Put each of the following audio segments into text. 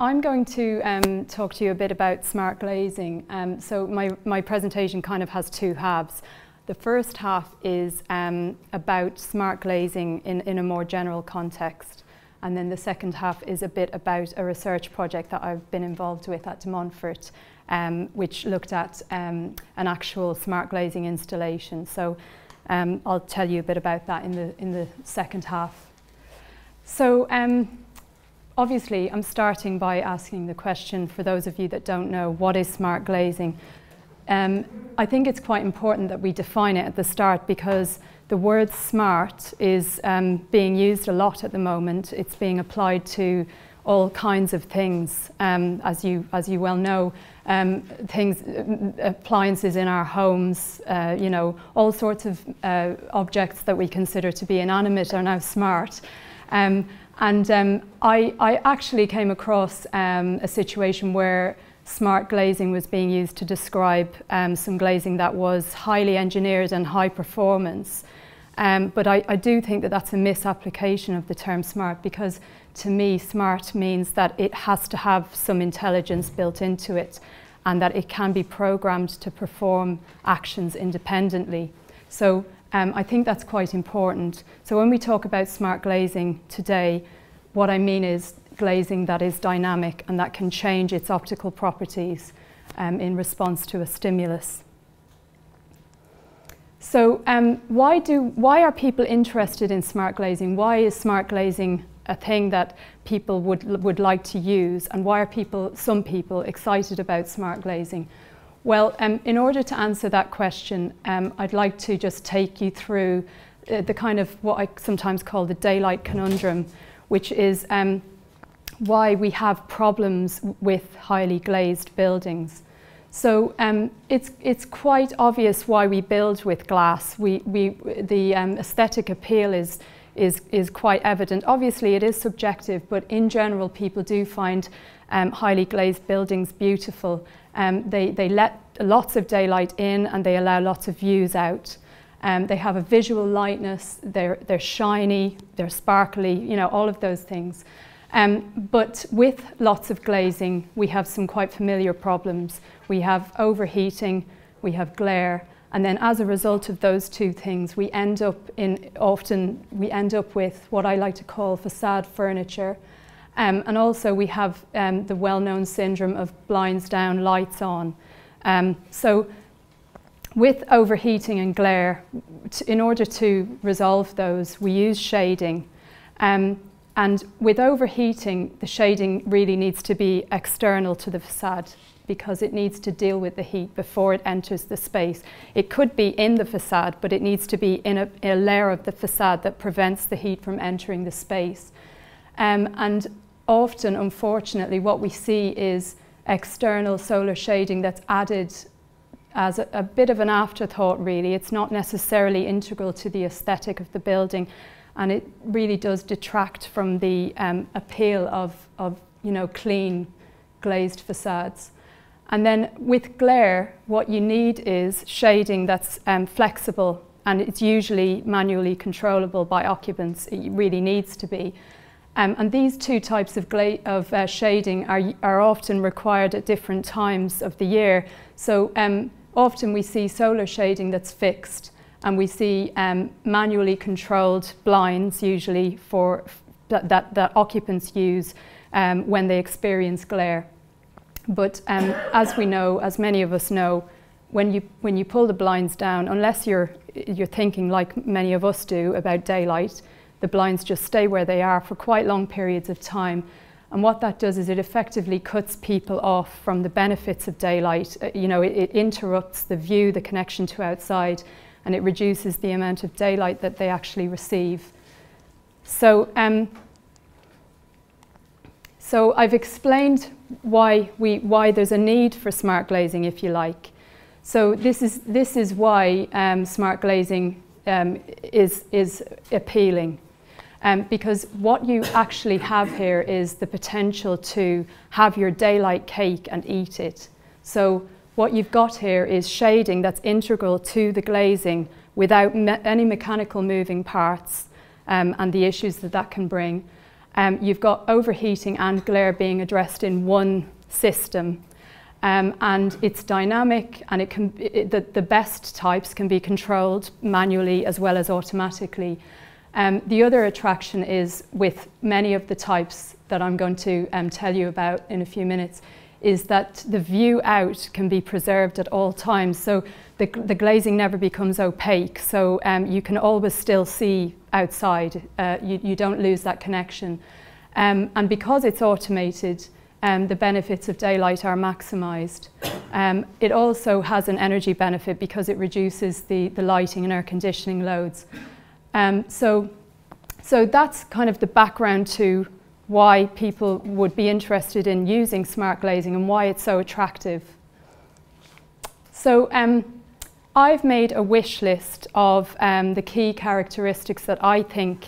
I'm going to talk to you a bit about smart glazing. So my presentation kind of has two halves. The first half is about smart glazing in a more general context. And then the second half is a bit about a research project that I've been involved with at Montford, which looked at an actual smart glazing installation. So I'll tell you a bit about that in the second half. So obviously I'm starting by asking the question, for those of you that don't know, what is smart glazing? I think it's quite important that we define it at the start, because the word smart is being used a lot at the moment. It's being applied to all kinds of things, as you well know, appliances in our homes, you know, all sorts of objects that we consider to be inanimate are now smart. I actually came across a situation where smart glazing was being used to describe some glazing that was highly engineered and high performance. But I do think that that's a misapplication of the term smart, because to me smart means that it has to have some intelligence built into it and that it can be programmed to perform actions independently. So I think that's quite important. So when we talk about smart glazing today, what I mean is glazing that is dynamic and that can change its optical properties in response to a stimulus. So why are people interested in smart glazing? Why is smart glazing a thing that people would like to use? And why are some people excited about smart glazing? Well, in order to answer that question, I'd like to just take you through the kind of what I sometimes call the Daylight Conundrum, which is why we have problems with highly glazed buildings. So it's quite obvious why we build with glass. The aesthetic appeal is quite evident. Obviously it is subjective, but in general people do find highly glazed buildings beautiful. They let lots of daylight in and they allow lots of views out. They have a visual lightness, they're shiny, they're sparkly, you know, all of those things. But with lots of glazing, we have some quite familiar problems. We have overheating, we have glare, and then as a result of those two things, we end up with what I like to call facade furniture. And also we have the well-known syndrome of blinds down, lights on. So with overheating and glare, in order to resolve those, we use shading. And with overheating, the shading really needs to be external to the facade, because it needs to deal with the heat before it enters the space. It could be in the facade, but it needs to be in a layer of the facade that prevents the heat from entering the space. And often, unfortunately, what we see is external solar shading that's added as a bit of an afterthought, really. It's not necessarily integral to the aesthetic of the building, and it really does detract from the appeal of you know, clean glazed facades. And then with glare, what you need is shading that's flexible, and it's usually manually controllable by occupants. It really needs to be. And these two types of shading are often required at different times of the year. So often we see solar shading that's fixed, and we see manually controlled blinds, usually that occupants use when they experience glare. But as we know, as many of us know, when you pull the blinds down, unless you're thinking like many of us do about daylight, the blinds just stay where they are for quite long periods of time. And what that does is it effectively cuts people off from the benefits of daylight. You know, it interrupts the view, the connection to outside, and it reduces the amount of daylight that they actually receive. So, so I've explained why there's a need for smart glazing, if you like. So this is why smart glazing is appealing. Because what you actually have here is the potential to have your daylight cake and eat it. So what you've got here is shading that's integral to the glazing without any mechanical moving parts and the issues that can bring. you've got overheating and glare being addressed in one system. And it's dynamic, and the best types can be controlled manually as well as automatically. The other attraction is with many of the types that I'm going to tell you about in a few minutes, is that the view out can be preserved at all times. So the glazing never becomes opaque, so you can always still see outside. You don't lose that connection. And because it's automated, the benefits of daylight are maximised. It also has an energy benefit because it reduces the lighting and air conditioning loads. So that's kind of the background to why people would be interested in using smart glazing and why it's so attractive. So I've made a wish list of the key characteristics that I think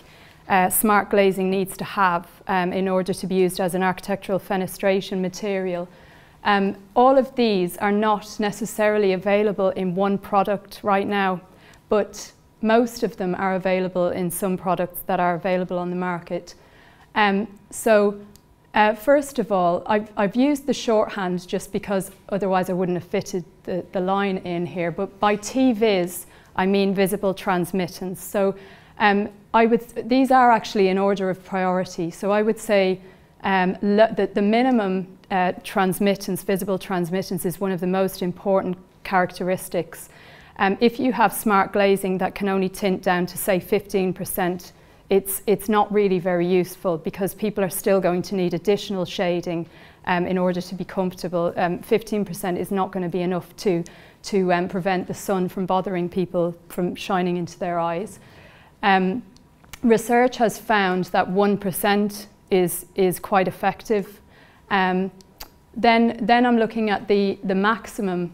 smart glazing needs to have in order to be used as an architectural fenestration material. All of these are not necessarily available in one product right now, but most of them are available in some products that are available on the market. First of all, I've used the shorthand just because otherwise I wouldn't have fitted the line in here, but by TVIS I mean visible transmittance. So these are actually in order of priority. So I would say that the minimum transmittance, visible transmittance, is one of the most important characteristics. If you have smart glazing that can only tint down to say 15%, it's not really very useful because people are still going to need additional shading in order to be comfortable. 15% is not going to be enough to prevent the sun from bothering people from shining into their eyes. Research has found that 1% is quite effective. Then I'm looking at the maximum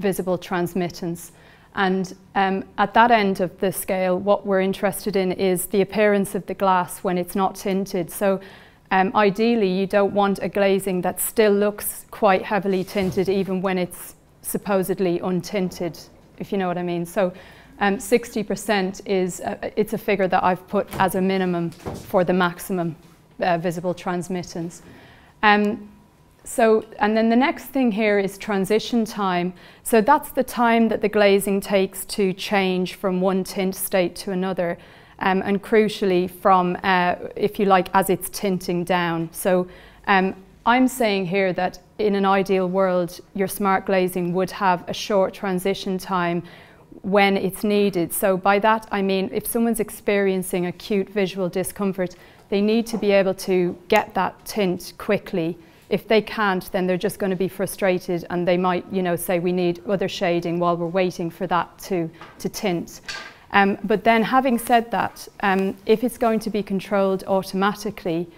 visible transmittance. And at that end of the scale, what we're interested in is the appearance of the glass when it's not tinted. So ideally, you don't want a glazing that still looks quite heavily tinted even when it's supposedly untinted, if you know what I mean. So 60% it's a figure that I've put as a minimum for the maximum visible transmittance. And then the next thing here is transition time. So that's the time that the glazing takes to change from one tint state to another, and crucially from, if you like, as it's tinting down. So I'm saying here that in an ideal world, your smart glazing would have a short transition time when it's needed. So by that I mean if someone's experiencing acute visual discomfort, they need to be able to get that tint quickly. If they can't, then they're just going to be frustrated and they might, say we need other shading while we're waiting for that to tint. But then having said that, if it's going to be controlled automatically,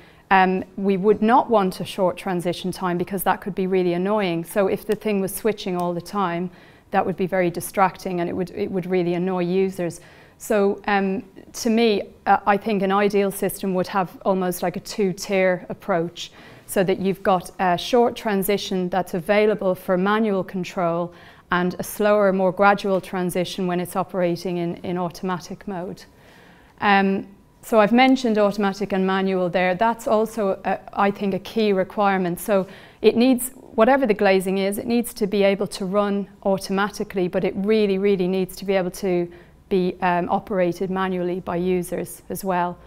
we would not want a short transition time because that could be really annoying. So if the thing was switching all the time, that would be very distracting and it would really annoy users. So to me, I think an ideal system would have almost like a two-tier approach, so that you've got a short transition that's available for manual control and a slower, more gradual transition when it's operating in automatic mode. So I've mentioned automatic and manual there. That's also, I think, a key requirement. So it needs, whatever the glazing is, it needs to be able to run automatically, but it really, really needs to be able to be operated manually by users as well.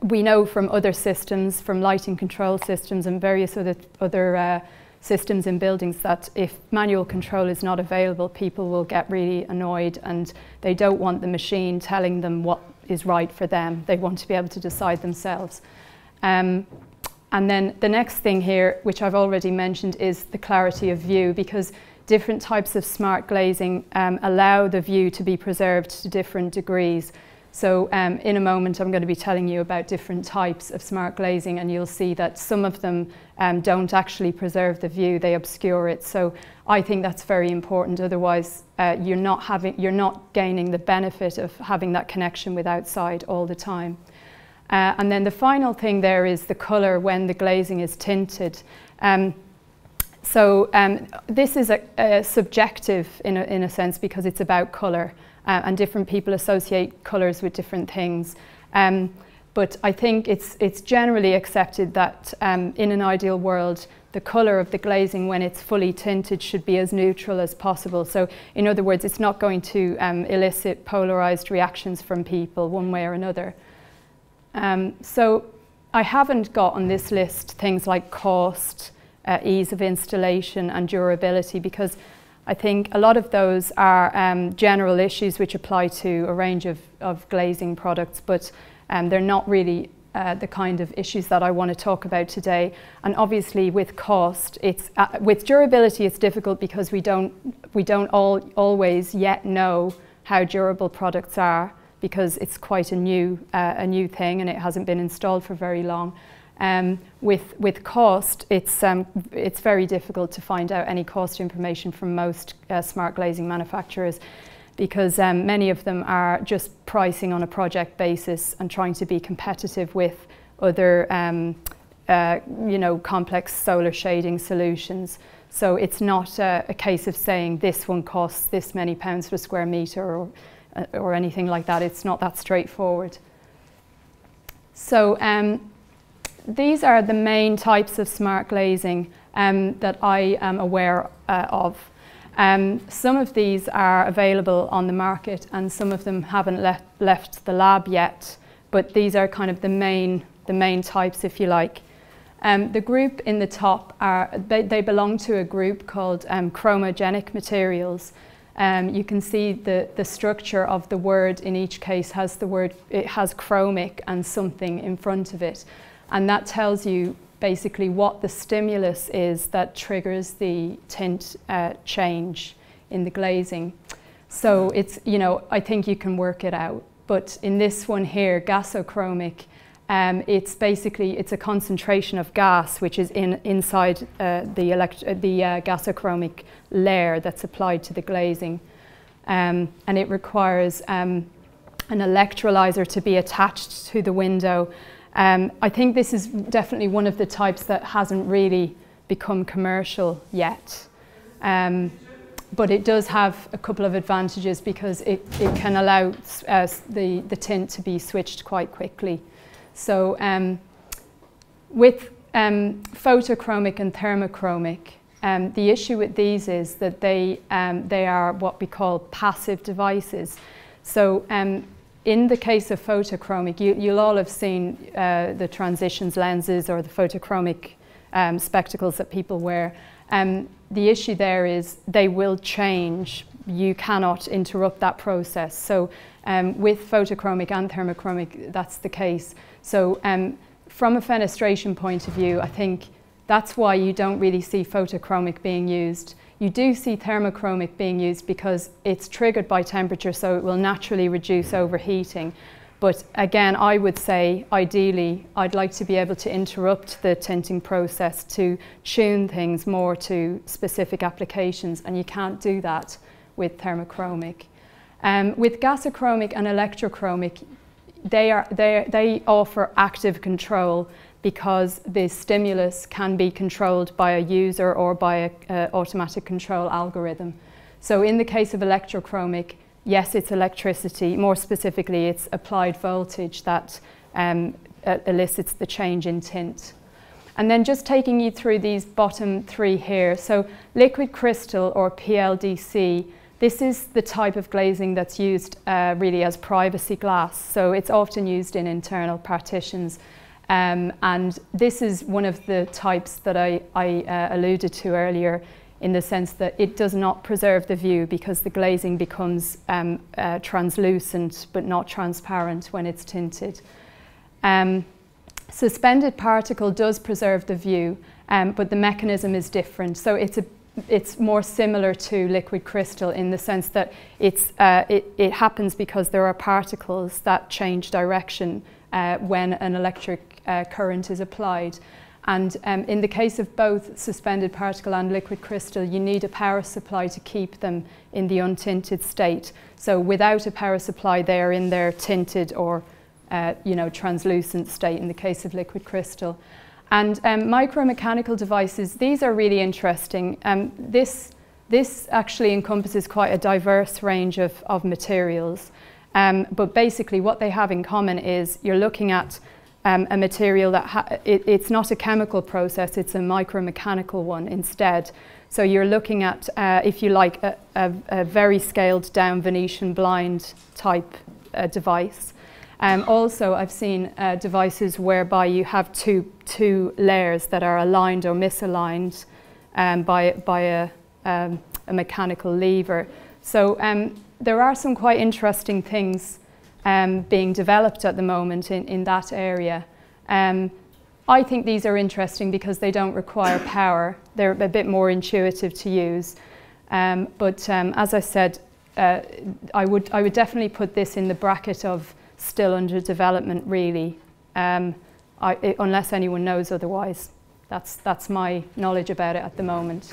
We know from other systems, from lighting control systems and various other systems in buildings, that if manual control is not available, people will get really annoyed and they don't want the machine telling them what is right for them. They want to be able to decide themselves. And then the next thing here, which I've already mentioned, is the clarity of view, because different types of smart glazing allow the view to be preserved to different degrees. So in a moment I'm going to be telling you about different types of smart glazing, and you'll see that some of them don't actually preserve the view, they obscure it. So I think that's very important, otherwise you're not gaining the benefit of having that connection with outside all the time. And then the final thing there is the colour when the glazing is tinted. This is subjective in a sense, because it's about colour. And different people associate colours with different things. But I think it's generally accepted that in an ideal world, the colour of the glazing when it's fully tinted should be as neutral as possible. So in other words, it's not going to elicit polarised reactions from people one way or another. So I haven't got on this list things like cost, ease of installation and durability, because I think a lot of those are general issues which apply to a range of glazing products, but they're not really the kind of issues that I want to talk about today. And obviously with cost, with durability it's difficult because we don't always yet know how durable products are, because it's quite a new thing and it hasn't been installed for very long. With cost, it's very difficult to find out any cost information from most smart glazing manufacturers, because many of them are just pricing on a project basis and trying to be competitive with other complex solar shading solutions. So it's not a case of saying this one costs this many pounds per square metre or anything like that. It's not that straightforward. So these are the main types of smart glazing that I am aware of. Some of these are available on the market and some of them haven't left the lab yet, but these are kind of the main types, if you like. The group in the top they belong to a group called chromogenic materials. You can see the structure of the word in each case has it has chromic and something in front of it, and that tells you basically what the stimulus is that triggers the tint change in the glazing. So it's, I think you can work it out. But in this one here, gasochromic, it's a concentration of gas which is inside the gasochromic layer that's applied to the glazing, and it requires an electrolyzer to be attached to the window. I think this is definitely one of the types that hasn't really become commercial yet, but it does have a couple of advantages because it can allow the tint to be switched quite quickly. So with photochromic and thermochromic, the issue with these is that they are what we call passive devices. So in the case of photochromic, you'll all have seen the transitions lenses or the photochromic spectacles that people wear. The issue there is they will change. You cannot interrupt that process. So with photochromic and thermochromic, that's the case. So from a fenestration point of view, I think that's why you don't really see photochromic being used. You do see thermochromic being used because it's triggered by temperature, so it will naturally reduce overheating. But again, I would say, ideally, I'd like to be able to interrupt the tinting process to tune things more to specific applications, and you can't do that with thermochromic. With gasochromic and electrochromic, they offer active control because the stimulus can be controlled by a user or by an automatic control algorithm. So in the case of electrochromic, yes, it's electricity. More specifically, it's applied voltage that elicits the change in tint. And then just taking you through these bottom three here. So liquid crystal or PLDC, this is the type of glazing that's used really as privacy glass. So it's often used in internal partitions. And this is one of the types that I alluded to earlier, in the sense that it does not preserve the view because the glazing becomes translucent but not transparent when it's tinted. Suspended particle does preserve the view, but the mechanism is different. So it's more similar to liquid crystal in the sense that it happens because there are particles that change direction when an electric current is applied. And in the case of both suspended particle and liquid crystal, you need a power supply to keep them in the untinted state. So without a power supply, they are in their tinted or translucent state in the case of liquid crystal. And micromechanical devices, these are really interesting. This actually encompasses quite a diverse range of materials. But basically what they have in common is you're looking at a material that it's not a chemical process, it's a micromechanical one instead. So you're looking at, if you like, a very scaled down Venetian blind type device. Also, I've seen devices whereby you have two layers that are aligned or misaligned by a mechanical lever. So there are some quite interesting things being developed at the moment in that area. I think these are interesting because they don't require power. They're a bit more intuitive to use. But as I said, I would definitely put this in the bracket of still under development, really, unless anyone knows otherwise. That's my knowledge about it at the moment.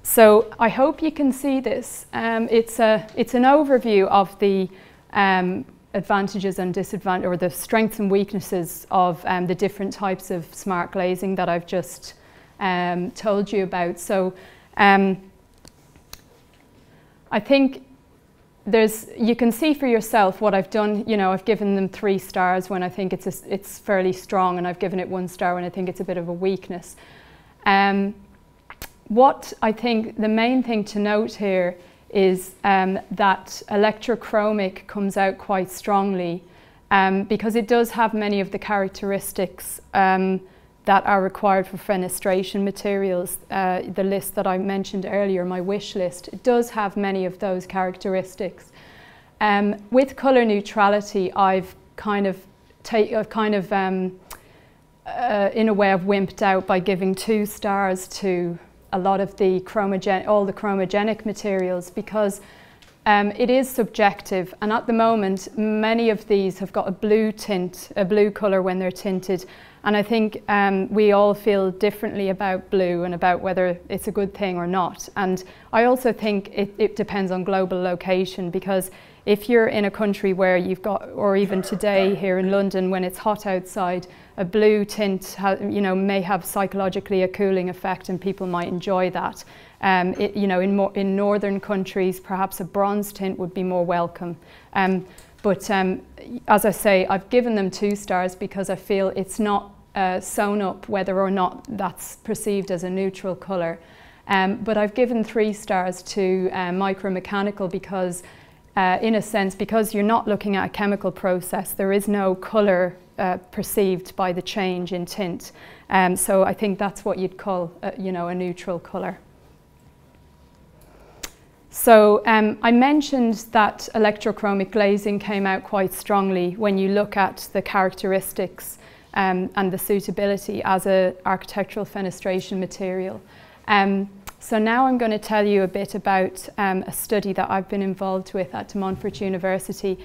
So I hope you can see this. It's an overview of the advantages and disadvantages, or the strengths and weaknesses of the different types of smart glazing that I've just told you about. So I think you can see for yourself what I've done. You know, I've given them 3 stars when I think it's fairly strong, and I've given it 1 star when I think it's a bit of a weakness. What I think the main thing to note here is that electrochromic comes out quite strongly because it does have many of the characteristics that are required for fenestration materials. The list that I mentioned earlier, my wish list, it does have many of those characteristics. With colour neutrality, I've kind of in a way I've wimped out by giving 2 stars to a lot of the all the chromogenic materials, because it is subjective, and at the moment many of these have got a blue tint, a blue colour when they're tinted, and I think we all feel differently about blue and about whether it's a good thing or not. And I also think it depends on global location, because if you're in a country where you've got, or even today here in London when it's hot outside, a blue tint may have psychologically a cooling effect, and people might enjoy that. In northern countries, perhaps a bronze tint would be more welcome. But as I say, I've given them 2 stars because I feel it's not sewn up whether or not that's perceived as a neutral colour. But I've given 3 stars to micromechanical because, in a sense, because you're not looking at a chemical process, there is no colour perceived by the change in tint. So I think that's what you'd call, a neutral colour. So I mentioned that electrochromic glazing came out quite strongly when you look at the characteristics and the suitability as an architectural fenestration material. So now I'm going to tell you a bit about a study that I've been involved with at Montford University.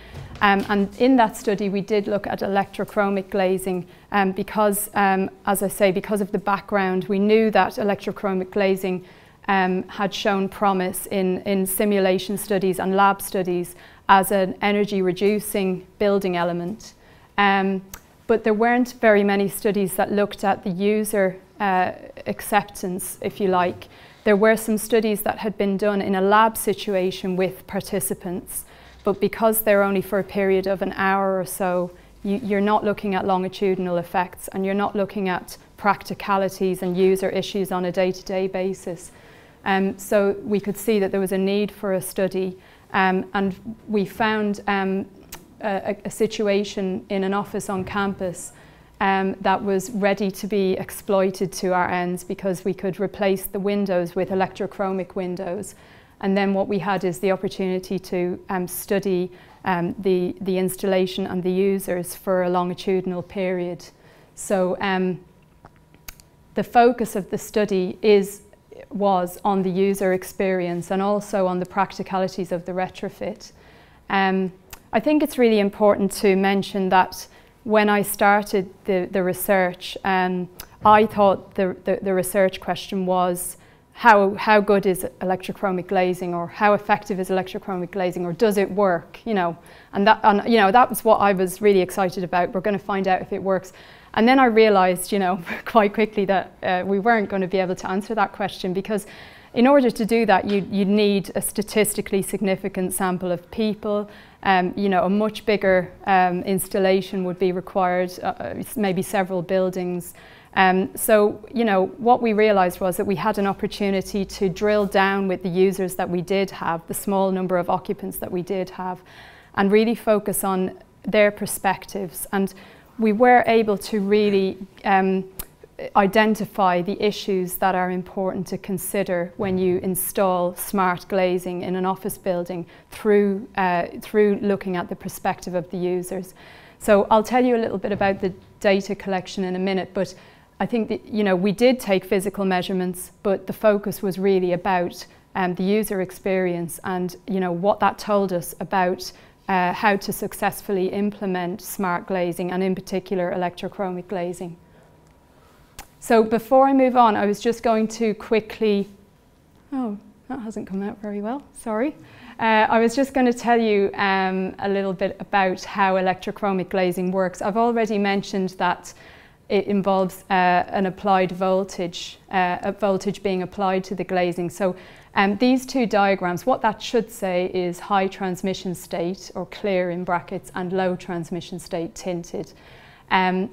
And in that study we did look at electrochromic glazing because, as I say, because of the background, we knew that electrochromic glazing had shown promise in simulation studies and lab studies as an energy reducing building element. But there weren't very many studies that looked at the user acceptance, if you like. There were some studies that had been done in a lab situation with participants, but because they're only for a period of an hour or so, you're not looking at longitudinal effects, and you're not looking at practicalities and user issues on a day-to-day basis. So we could see that there was a need for a study, and we found a situation in an office on campus that was ready to be exploited to our ends, because we could replace the windows with electrochromic windows. And then what we had is the opportunity to study the installation and the users for a longitudinal period. So the focus of the study was on the user experience and also on the practicalities of the retrofit. I think it's really important to mention that when I started the research, I thought the research question was how good is electrochromic glazing, or how effective is electrochromic glazing, or does it work? And that was what I was really excited about. We're going to find out if it works. And then I realised, quite quickly that we weren't going to be able to answer that question, because in order to do that, you'd need a statistically significant sample of people. You know, a much bigger installation would be required, maybe several buildings. So, you know, what we realized was that we had an opportunity to drill down with the users that we did have, the small number of occupants that we did have, and really focus on their perspectives. And we were able to really identify the issues that are important to consider when you install smart glazing in an office building through looking at the perspective of the users. So I'll tell you a little bit about the data collection in a minute, but I think that, you know, we did take physical measurements, but the focus was really about the user experience and, you know, what that told us about how to successfully implement smart glazing, and in particular electrochromic glazing. So before I move on, I was just going to quickly, oh, that hasn't come out very well, sorry. I was just going to tell you a little bit about how electrochromic glazing works. I've already mentioned that it involves an applied voltage, a voltage being applied to the glazing. So these two diagrams, what that should say is high transmission state, or clear in brackets, and low transmission state, tinted.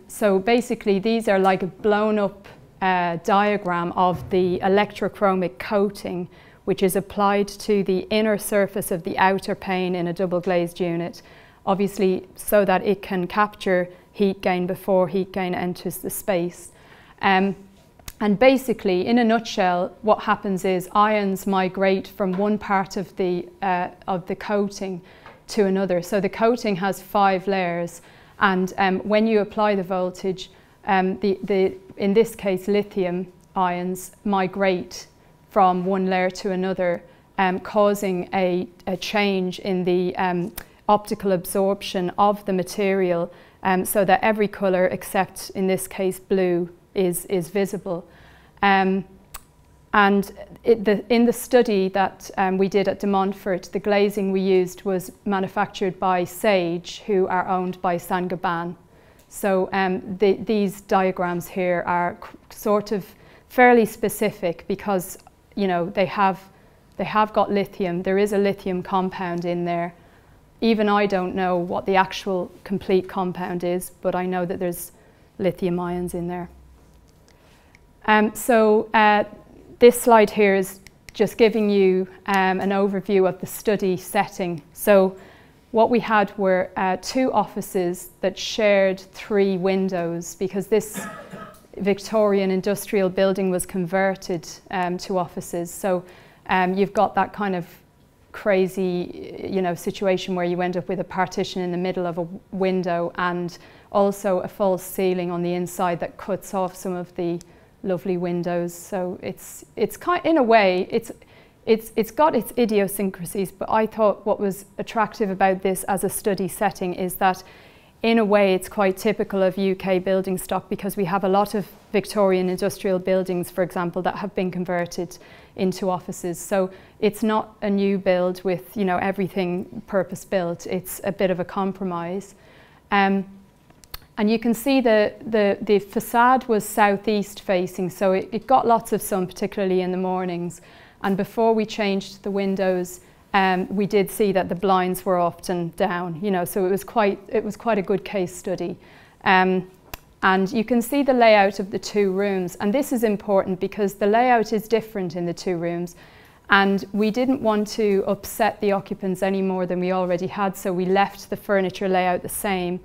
So basically these are like a blown up diagram of the electrochromic coating, which is applied to the inner surface of the outer pane in a double glazed unit, obviously so that it can capture heat gain before heat gain enters the space. And basically, in a nutshell, what happens is ions migrate from one part of the coating to another. So the coating has 5 layers, and when you apply the voltage, in this case lithium ions migrate from one layer to another, causing a change in the optical absorption of the material, so that every colour except in this case blue is visible. And in the study that we did at Montford, the glazing we used was manufactured by Sage, who are owned by Saint-Gobain. So these diagrams here are sort of fairly specific because, you know, they have got lithium. There is a lithium compound in there. Even I don't know what the actual complete compound is, but I know that there's lithium ions in there. This slide here is just giving you an overview of the study setting. So what we had were 2 offices that shared 3 windows, because this Victorian industrial building was converted to offices. So you've got that kind of crazy, you know, situation where you end up with a partition in the middle of a window and also a false ceiling on the inside that cuts off some of the lovely windows. So it's kind, in a way, it's got its idiosyncrasies, but I thought what was attractive about this as a study setting is that in a way it's quite typical of UK building stock, because we have a lot of Victorian industrial buildings, for example, that have been converted into offices. So it's not a new build with, you know, everything purpose built. It's a bit of a compromise. And you can see the facade was southeast facing, so it got lots of sun, particularly in the mornings. And before we changed the windows, we did see that the blinds were often down, you know, so it was quite a good case study. And you can see the layout of the 2 rooms, and this is important because the layout is different in the 2 rooms, and we didn't want to upset the occupants any more than we already had, so we left the furniture layout the same.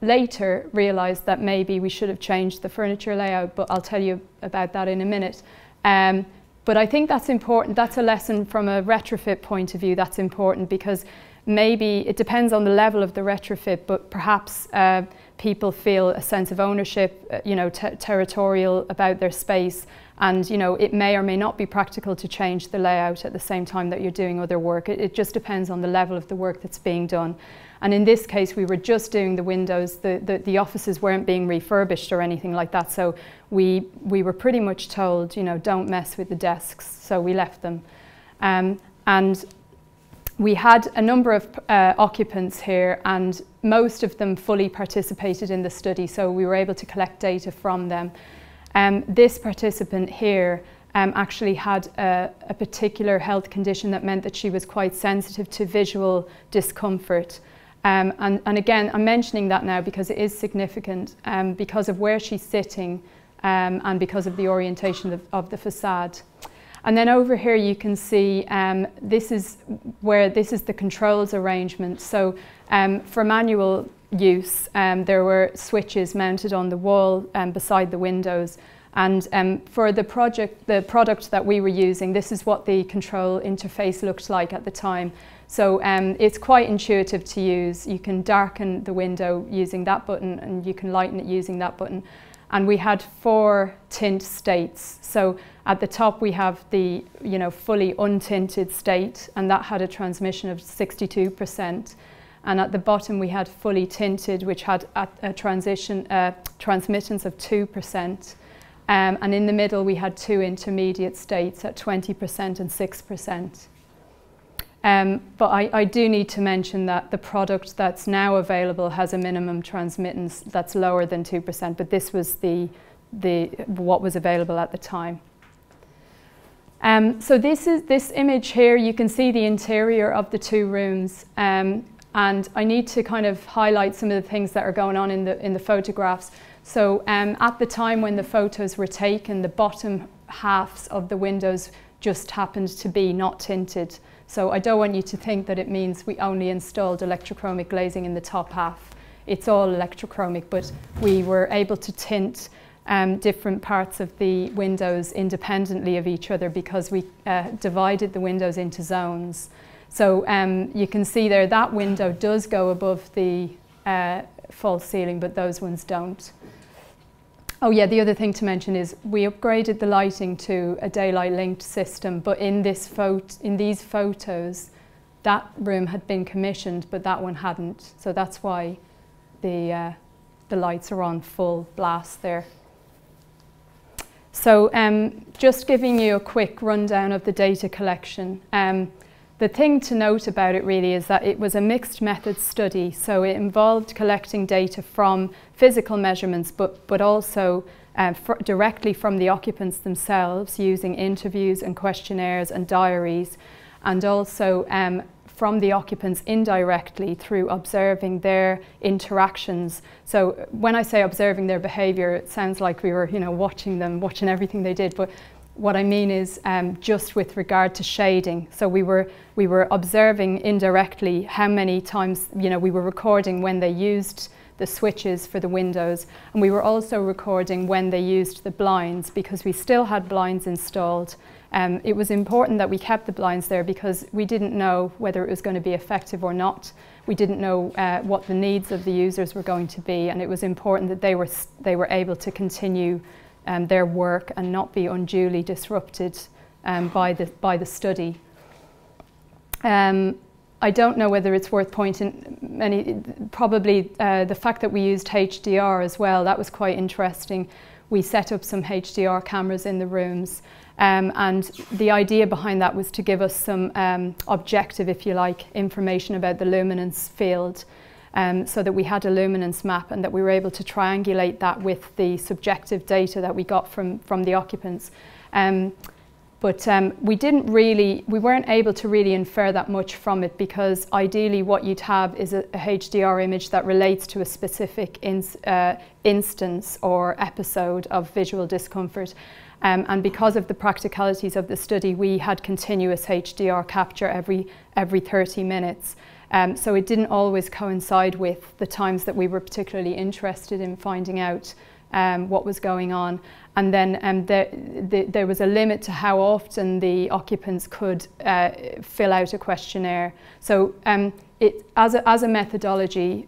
Later realised that maybe we should have changed the furniture layout, but I'll tell you about that in a minute. But I think that's important. That's a lesson from a retrofit point of view. That's important because maybe it depends on the level of the retrofit, but perhaps people feel a sense of ownership, you know, territorial about their space, and, you know, it may or may not be practical to change the layout at the same time that you're doing other work. It just depends on the level of the work that's being done. And in this case, we were just doing the windows. The offices weren't being refurbished or anything like that. So we were pretty much told, you know, don't mess with the desks. So we left them. And we had a number of occupants here, and most of them fully participated in the study. So we were able to collect data from them. This participant here actually had a particular health condition that meant that she was quite sensitive to visual discomfort. And again, I'm mentioning that now because it is significant because of where she's sitting and because of the orientation of the facade. And then over here you can see this is the controls arrangement. So for manual use, there were switches mounted on the wall beside the windows. And for the product that we were using, this is what the control interface looked like at the time. So it's quite intuitive to use. You can darken the window using that button, and you can lighten it using that button. And we had 4 tint states. So at the top we have the fully untinted state, and that had a transmission of 62%. And at the bottom we had fully tinted, which had a transmittance of 2%. And in the middle we had 2 intermediate states at 20% and 6%. But I do need to mention that the product that's now available has a minimum transmittance that's lower than 2%, but this was what was available at the time. So this image here, you can see the interior of the 2 rooms, and I need to kind of highlight some of the things that are going on in the photographs. So at the time when the photos were taken, the bottom halves of the windows just happened to be not tinted. So I don't want you to think that it means we only installed electrochromic glazing in the top half. It's all electrochromic, but we were able to tint different parts of the windows independently of each other because we divided the windows into zones. So you can see there that window does go above the false ceiling, but those ones don't. Oh yeah, the other thing to mention is we upgraded the lighting to a daylight linked system, but in these photos, that room had been commissioned, but that one hadn't. So that's why the lights are on full blast there. So just giving you a quick rundown of the data collection. The thing to note about it really is that it was a mixed method study, so it involved collecting data from physical measurements, but also directly from the occupants themselves using interviews and questionnaires and diaries, and also from the occupants indirectly through observing their interactions. So when I say observing their behaviour, it sounds like we were watching everything they did, but what I mean is just with regard to shading. So we were observing indirectly how many times we were recording when they used the switches for the windows, and we were also recording when they used the blinds because we still had blinds installed. It was important that we kept the blinds there because we didn't know whether it was going to be effective or not. We didn't know what the needs of the users were going to be, and it was important that they were able to continue their work and not be unduly disrupted by the study. I don't know whether it's worth pointing probably the fact that we used HDR as well. That was quite interesting. We set up some HDR cameras in the rooms, and the idea behind that was to give us some objective, if you like, information about the luminance field. So that we had a luminance map and that we were able to triangulate that with the subjective data that we got from the occupants. But we weren't able to really infer that much from it because ideally what you'd have is a HDR image that relates to a specific instance or episode of visual discomfort. And because of the practicalities of the study, we had continuous HDR capture every 30 minutes. So it didn't always coincide with the times that we were particularly interested in finding out what was going on. And then there was a limit to how often the occupants could fill out a questionnaire. So as a methodology,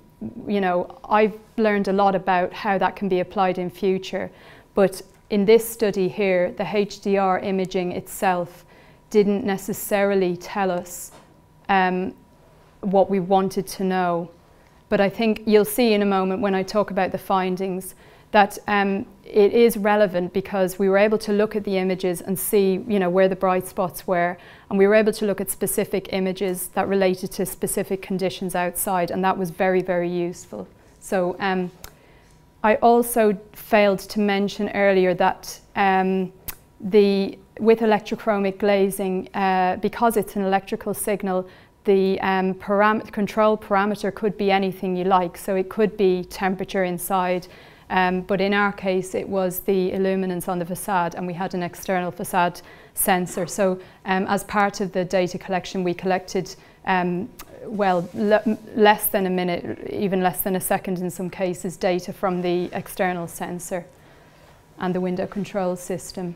I've learned a lot about how that can be applied in future. But in this study here, the HDR imaging itself didn't necessarily tell us what we wanted to know. But I think you'll see in a moment when I talk about the findings that it is relevant because we were able to look at the images and see where the bright spots were, and we were able to look at specific images that related to specific conditions outside, and that was very, very useful. So I also failed to mention earlier that the with electrochromic glazing, because it's an electrical signal, the control parameter could be anything you like. So it could be temperature inside, but in our case it was the illuminance on the facade, and we had an external facade sensor. So as part of the data collection, we collected less than a minute, even less than a second in some cases, data from the external sensor and the window control system.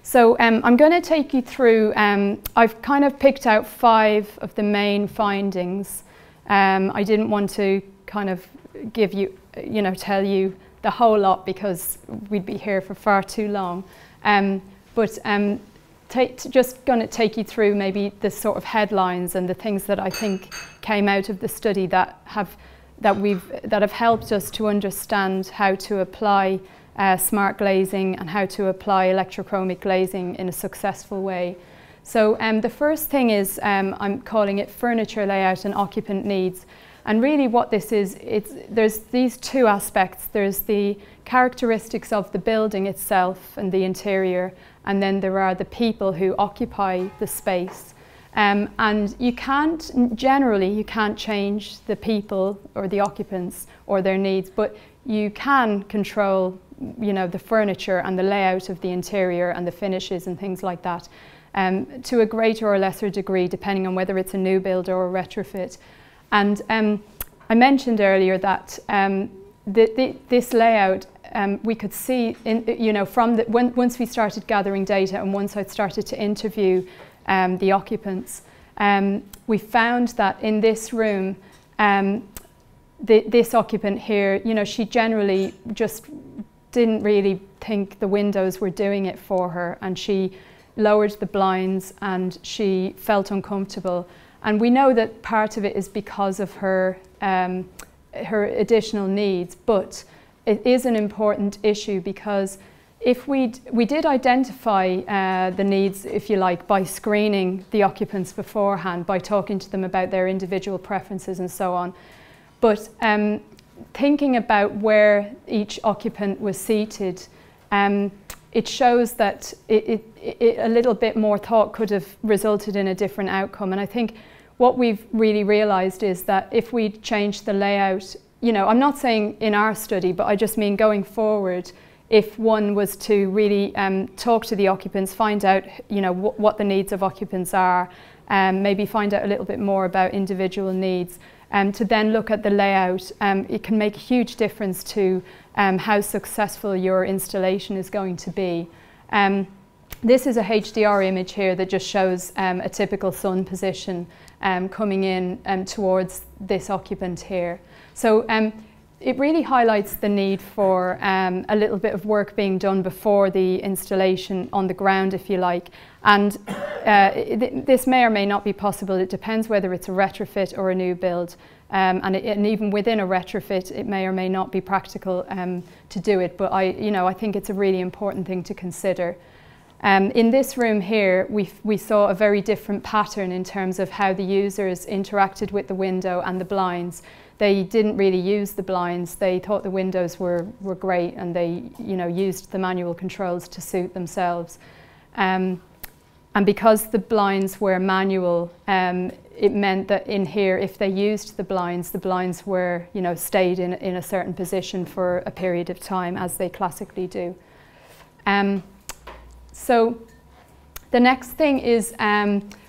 So I'm going to take you through, I've kind of picked out 5 of the main findings. I didn't want to kind of give you, tell you the whole lot because we'd be here for far too long. Just going to take you through maybe the sort of headlines and the things that I think came out of the study that have helped us to understand how to apply smart glazing and how to apply electrochromic glazing in a successful way. So the first thing is, I'm calling it furniture layout and occupant needs. And really what this is, there's these 2 aspects. There's the characteristics of the building itself and the interior, and then there are the people who occupy the space. And generally you can't change the people or the occupants or their needs, but you can control the furniture and the layout of the interior and the finishes and things like that to a greater or lesser degree, depending on whether it's a new build or a retrofit. And I mentioned earlier that this layout, we could see, once we started gathering data and once I started to interview the occupants, we found that in this room, this occupant here, she generally just didn't really think the windows were doing it for her, and she lowered the blinds and she felt uncomfortable. And we know that part of it is because of her additional needs, but it is an important issue because if we did identify the needs, if you like, by screening the occupants beforehand, by talking to them about their individual preferences and so on. But thinking about where each occupant was seated, it shows that a little bit more thought could have resulted in a different outcome. And I think what we've really realised is that if we change the layout, I'm not saying in our study, but I just mean going forward, if one was to really talk to the occupants, find out what the needs of occupants are, maybe find out a little bit more about individual needs, to then look at the layout, it can make a huge difference to how successful your installation is going to be. This is a HDR image here that just shows a typical sun position coming in towards this occupant here. So it really highlights the need for a little bit of work being done before the installation on the ground, if you like. And this may or may not be possible. It depends whether it's a retrofit or a new build. And even within a retrofit, it may or may not be practical to do it. But I think it's a really important thing to consider. In this room here, we saw a very different pattern in terms of how the users interacted with the window and the blinds. They didn't really use the blinds. They thought the windows were great, and they used the manual controls to suit themselves. And because the blinds were manual, it meant that in here, if they used the blinds were stayed in a certain position for a period of time, as they classically do. So the next thing is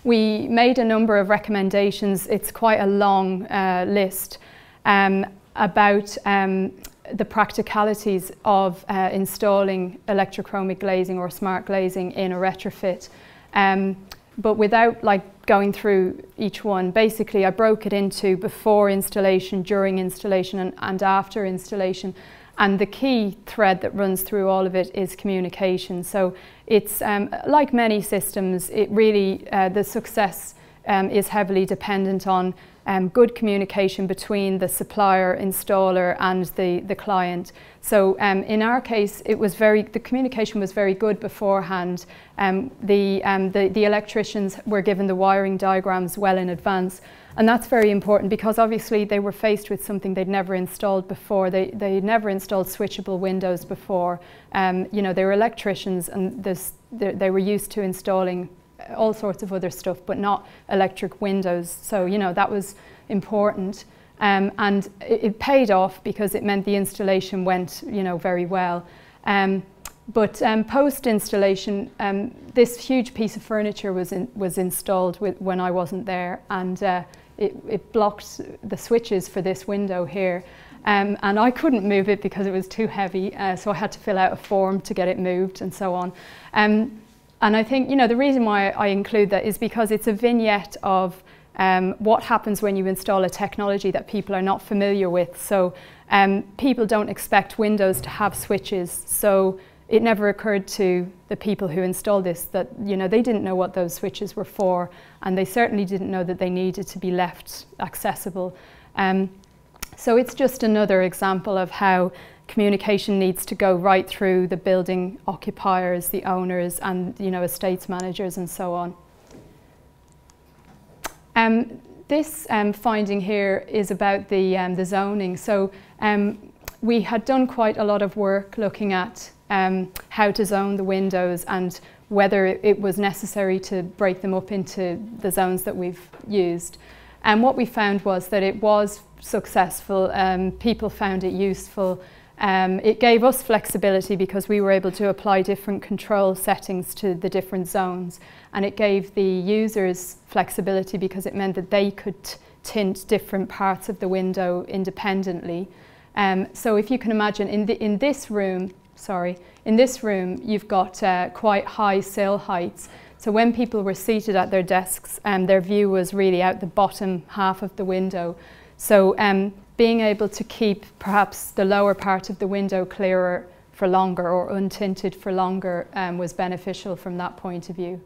we made a number of recommendations. It's quite a long list about the practicalities of installing electrochromic glazing or smart glazing in a retrofit. But without going through each one, basically I broke it into before installation, during installation and after installation. And the key thread that runs through all of it is communication. So it's like many systems, it really, the success is heavily dependent on good communication between the supplier, installer and the client. So in our case, the communication was very good beforehand. The electricians were given the wiring diagrams well in advance. And that's very important because obviously they were faced with something they'd never installed before. They'd never installed switchable windows before. They were electricians, and they were used to installing all sorts of other stuff, but not electric windows. So, you know, that was important. And it paid off because it meant the installation went, you know, very well. But post-installation, this huge piece of furniture was installed when I wasn't there, and it blocked the switches for this window here. And I couldn't move it because it was too heavy, so I had to fill out a form to get it moved and so on. And I think, you know, the reason why I include that is because it's a vignette of what happens when you install a technology that people are not familiar with. So people don't expect windows to have switches, so it never occurred to the people who installed this that, you know, they didn't know what those switches were for, and they certainly didn't know that they needed to be left accessible. So it's just another example of how communication needs to go right through the building occupiers, the owners, and, you know, estates managers and so on. This finding here is about the zoning. So we had done quite a lot of work looking at how to zone the windows and whether it was necessary to break them up into the zones that we've used. And what we found was that it was successful. People found it useful. It gave us flexibility because we were able to apply different control settings to the different zones. And it gave the users flexibility because it meant that they could tint different parts of the window independently. So if you can imagine, in this room, you've got quite high sill heights. So when people were seated at their desks, their view was really out the bottom half of the window. So being able to keep perhaps the lower part of the window clearer for longer or untinted for longer was beneficial from that point of view.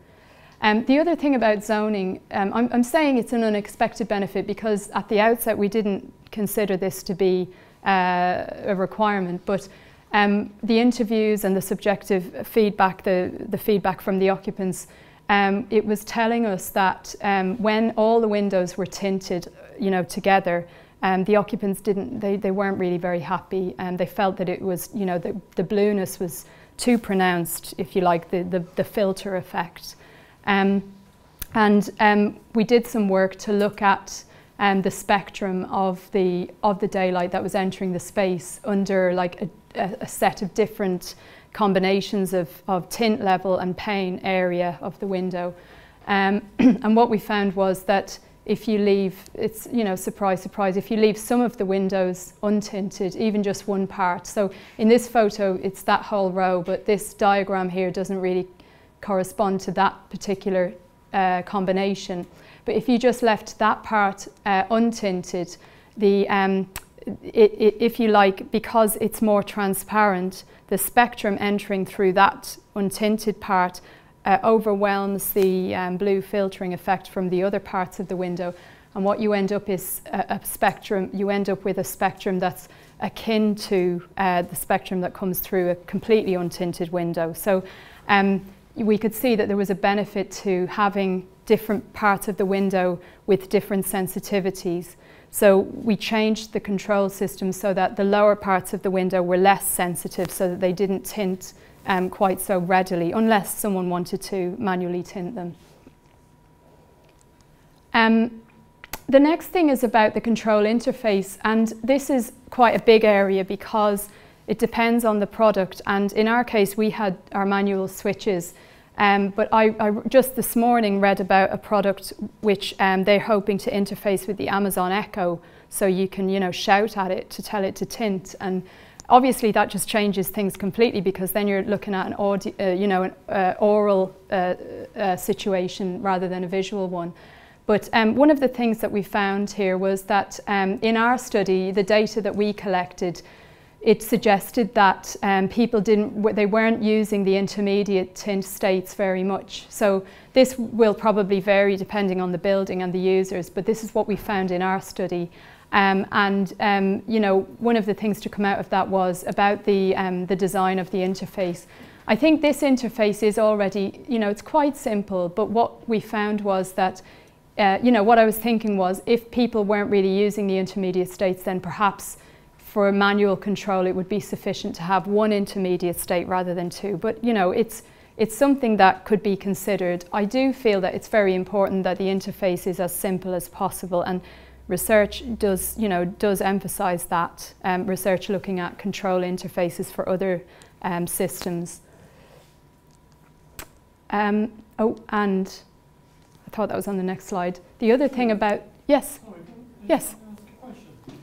The other thing about zoning, I'm saying it's an unexpected benefit because at the outset we didn't consider this to be a requirement, but the interviews and the subjective feedback, the feedback from the occupants, it was telling us that when all the windows were tinted, you know, together, the occupants they weren't really very happy, and they felt that it was, you know, the blueness was too pronounced, if you like, the filter effect. We did some work to look at the spectrum of the daylight that was entering the space under like a set of different combinations of tint level and pane area of the window. And what we found was that if you leave, it's, you know, surprise, surprise, if you leave some of the windows untinted, even just one part. So in this photo, it's that whole row, but this diagram here doesn't really correspond to that particular combination. But if you just left that part untinted, if you like, because it's more transparent, the spectrum entering through that untinted part overwhelms the blue filtering effect from the other parts of the window, and what you end up is a spectrum. You end up with a spectrum that's akin to the spectrum that comes through a completely untinted window. So we could see that there was a benefit to having different parts of the window with different sensitivities. So we changed the control system so that the lower parts of the window were less sensitive, so that they didn't tint quite so readily, unless someone wanted to manually tint them. The next thing is about the control interface, and this is quite a big area because it depends on the product, and in our case we had our manual switches, but I just this morning read about a product which they're hoping to interface with the Amazon Echo, so you can, you know, shout at it to tell it to tint, and obviously that just changes things completely because then you're looking at an audio, you know, an oral situation rather than a visual one. But one of the things that we found here was that in our study, the data that we collected, it suggested that people they weren't using the intermediate tint states very much. So this will probably vary depending on the building and the users, but this is what we found in our study. You know, one of the things to come out of that was about the design of the interface. I think this interface is already, you know, it's quite simple, but what we found was that, you know, what I was thinking was if people weren't really using the intermediate states, then perhaps for manual control it would be sufficient to have one intermediate state rather than two. But, you know, it's it's something that could be considered. I do feel that it's very important that the interface is as simple as possible, and research does emphasize that, research looking at control interfaces for other systems. Oh, and I thought that was on the next slide. The other thing about, yes? Sorry, yes?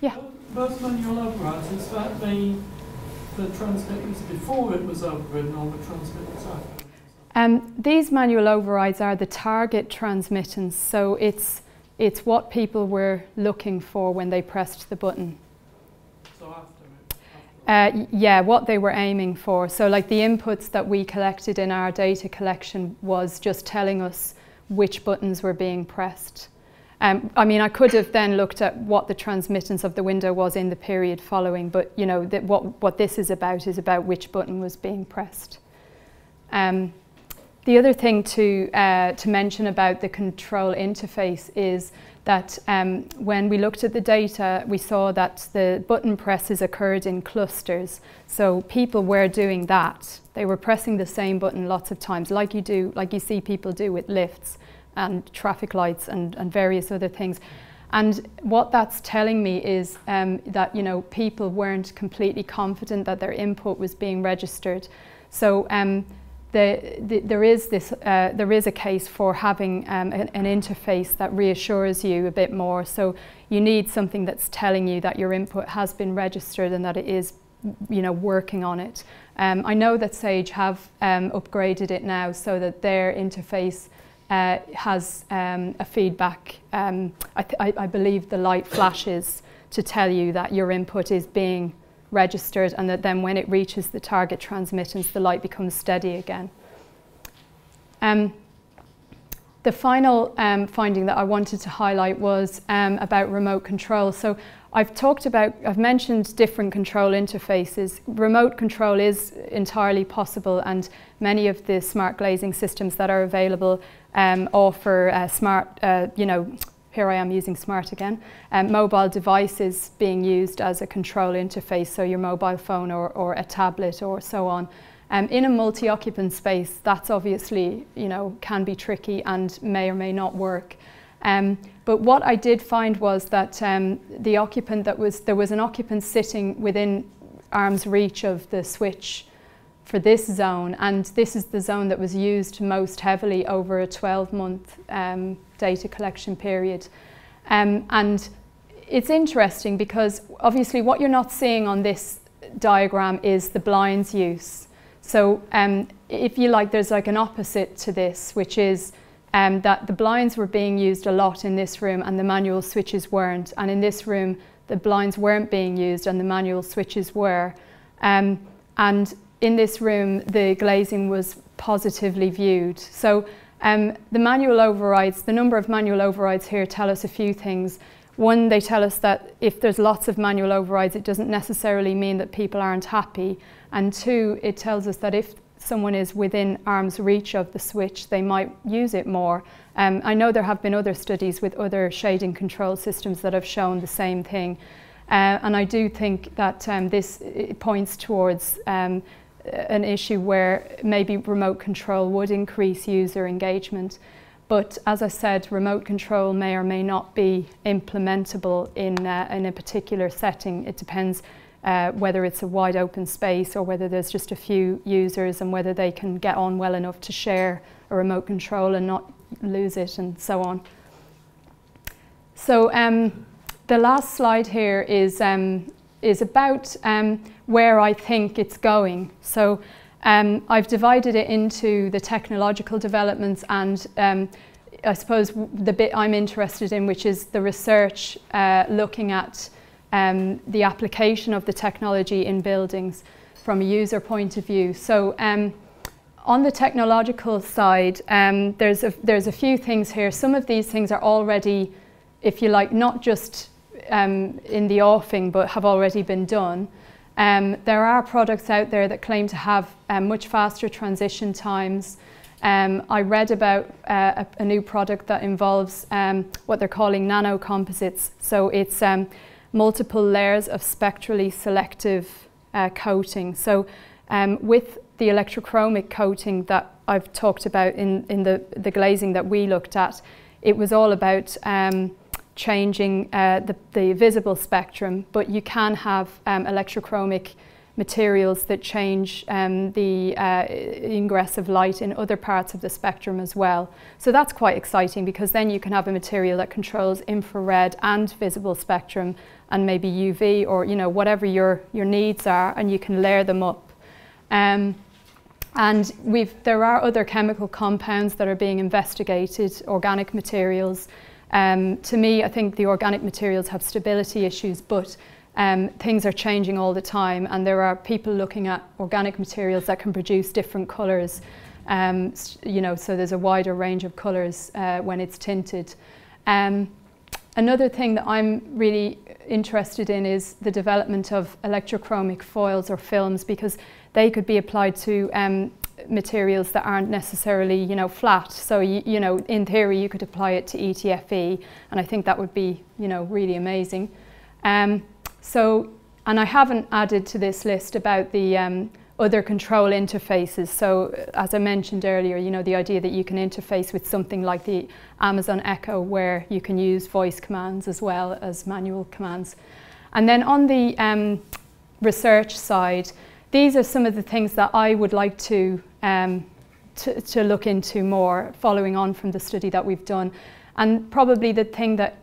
Yeah. Those manual overrides, is that the transmittance before it was overridden or the transmittance after? These manual overrides are the target transmittance, so it's what people were looking for when they pressed the button. So after it? Yeah, what they were aiming for. So like the inputs that we collected in our data collection was just telling us which buttons were being pressed. I mean, I could have then looked at what the transmittance of the window was in the period following, but you know, what this is about which button was being pressed. The other thing to mention about the control interface is that when we looked at the data, we saw that the button presses occurred in clusters. So people were doing that. They were pressing the same button lots of times, like you see people do with lifts and traffic lights and various other things. And what that's telling me is that, you know, people weren't completely confident that their input was being registered. So there is a case for having an interface that reassures you a bit more. So you need something that's telling you that your input has been registered and that it is, you know, working on it. I know that Sage have upgraded it now so that their interface has a feedback. I believe the light flashes to tell you that your input is being registered, and that then when it reaches the target transmittance, the light becomes steady again. The final finding that I wanted to highlight was about remote control. So I've mentioned different control interfaces. Remote control is entirely possible, and many of the smart glazing systems that are available offer smart, here I am using smart again, mobile devices being used as a control interface, so your mobile phone or a tablet or so on. In a multi-occupant space, that's obviously, you know, can be tricky and may or may not work. But what I did find was that the occupant there was an occupant sitting within arm's reach of the switch for this zone, and this is the zone that was used most heavily over a 12-month data collection period. And it's interesting because obviously what you're not seeing on this diagram is the blinds use. So if you like, there's like an opposite to this, which is that the blinds were being used a lot in this room and the manual switches weren't. And in this room, the blinds weren't being used and the manual switches were. And in this room, the glazing was positively viewed. So the manual overrides, the number of manual overrides here tell us a few things. One, they tell us that if there's lots of manual overrides, it doesn't necessarily mean that people aren't happy. And two, it tells us that if someone is within arm's reach of the switch, they might use it more. I know there have been other studies with other shading control systems that have shown the same thing. And I do think that this points towards an issue where maybe remote control would increase user engagement. But as I said, remote control may or may not be implementable in a particular setting. It depends whether it's a wide open space or whether there's just a few users and whether they can get on well enough to share a remote control and not lose it and so on. So the last slide here is about where I think it's going. So I've divided it into the technological developments and I suppose the bit I'm interested in, which is the research looking at the application of the technology in buildings from a user point of view. So on the technological side, there's a few things here. Some of these things are already, if you like, not just in the offing, but have already been done. There are products out there that claim to have much faster transition times. I read about a new product that involves what they're calling nanocomposites. So it's multiple layers of spectrally selective coating. So with the electrochromic coating that I've talked about in the glazing that we looked at, it was all about changing the visible spectrum, but you can have electrochromic materials that change the ingress of light in other parts of the spectrum as well. So that's quite exciting, because then you can have a material that controls infrared and visible spectrum and maybe UV, or whatever your needs are, and you can layer them up. And there are other chemical compounds that are being investigated, organic materials. To me, I think the organic materials have stability issues, but things are changing all the time, and there are people looking at organic materials that can produce different colours. So there's a wider range of colours when it's tinted. Another thing that I'm really interested in is the development of electrochromic foils or films, because they could be applied to materials that aren't necessarily, flat. So, in theory, you could apply it to ETFE, and I think that would be, really amazing. And I haven't added to this list about the other control interfaces. So, as I mentioned earlier, the idea that you can interface with something like the Amazon Echo, where you can use voice commands as well as manual commands. And then on the research side, these are some of the things that I would like to look into more, following on from the study that we've done. And probably the thing that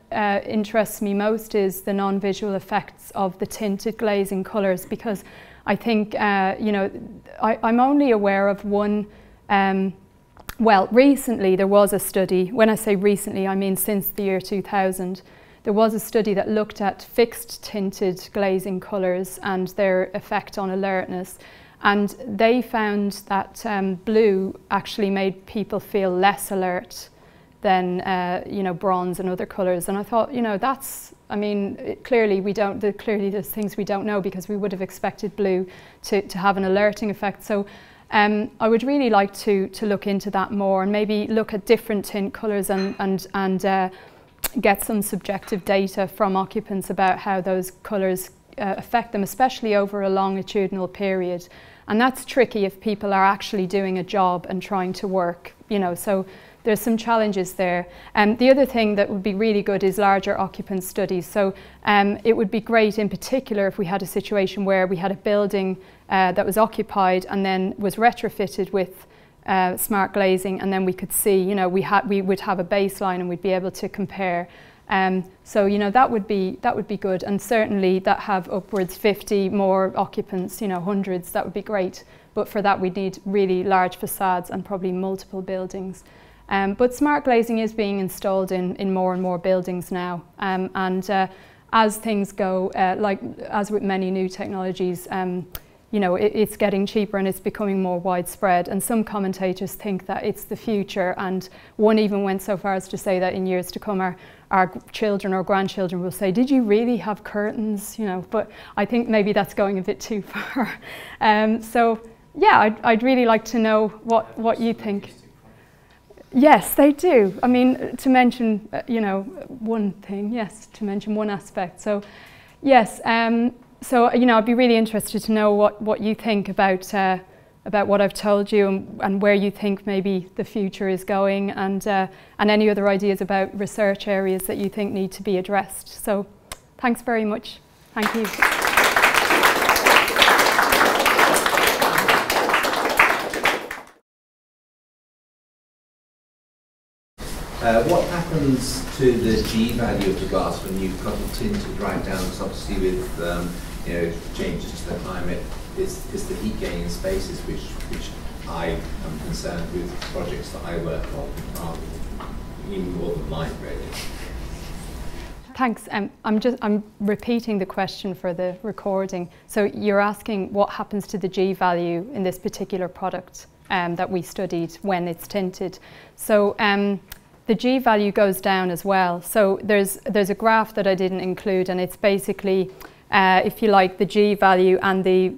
interests me most is the non-visual effects of the tinted glazing colours, because I think, I'm only aware of one, well, recently there was a study. When I say recently, I mean since the year 2000. There was a study that looked at fixed tinted glazing colours and their effect on alertness. And they found that blue actually made people feel less alert than, bronze and other colours. And I thought, clearly there's things we don't know, because we would have expected blue to have an alerting effect. So I would really like to look into that more, and maybe look at different tint colours and get some subjective data from occupants about how those colours affect them, especially over a longitudinal period. And that's tricky if people are actually doing a job and trying to work, so there's some challenges there. The other thing that would be really good is larger occupant studies. So it would be great in particular if we had a situation where we had a building that was occupied and then was retrofitted with smart glazing, and then we could see, we would have a baseline and we'd be able to compare. So that would be good, and certainly that have upwards 50 more occupants, hundreds, that would be great. But for that we'd need really large facades and probably multiple buildings. But smart glazing is being installed in more and more buildings now, and as things go, as with many new technologies, it's getting cheaper and it's becoming more widespread, and some commentators think that it's the future, and one even went so far as to say that in years to come our children or grandchildren will say, did you really have curtains? But I think maybe that's going a bit too far. So yeah, I'd really like to know what you think. Yes, they do. I mean, to mention, one thing, yes, to mention one aspect. So yes, so, I'd be really interested to know what you think about what I've told you, and where you think maybe the future is going, and any other ideas about research areas that you think need to be addressed. So, thanks very much. Thank you. What happens to the G value of the glass when you've got it tinted right down? Because obviously with changes to the climate, is the heat gain in spaces, which I am concerned with projects that I work on, even more than light, really. Thanks. I'm repeating the question for the recording. So you're asking what happens to the G value in this particular product that we studied when it's tinted. So the G value goes down as well. So there's a graph that I didn't include, and it's basically, if you like, the G value and the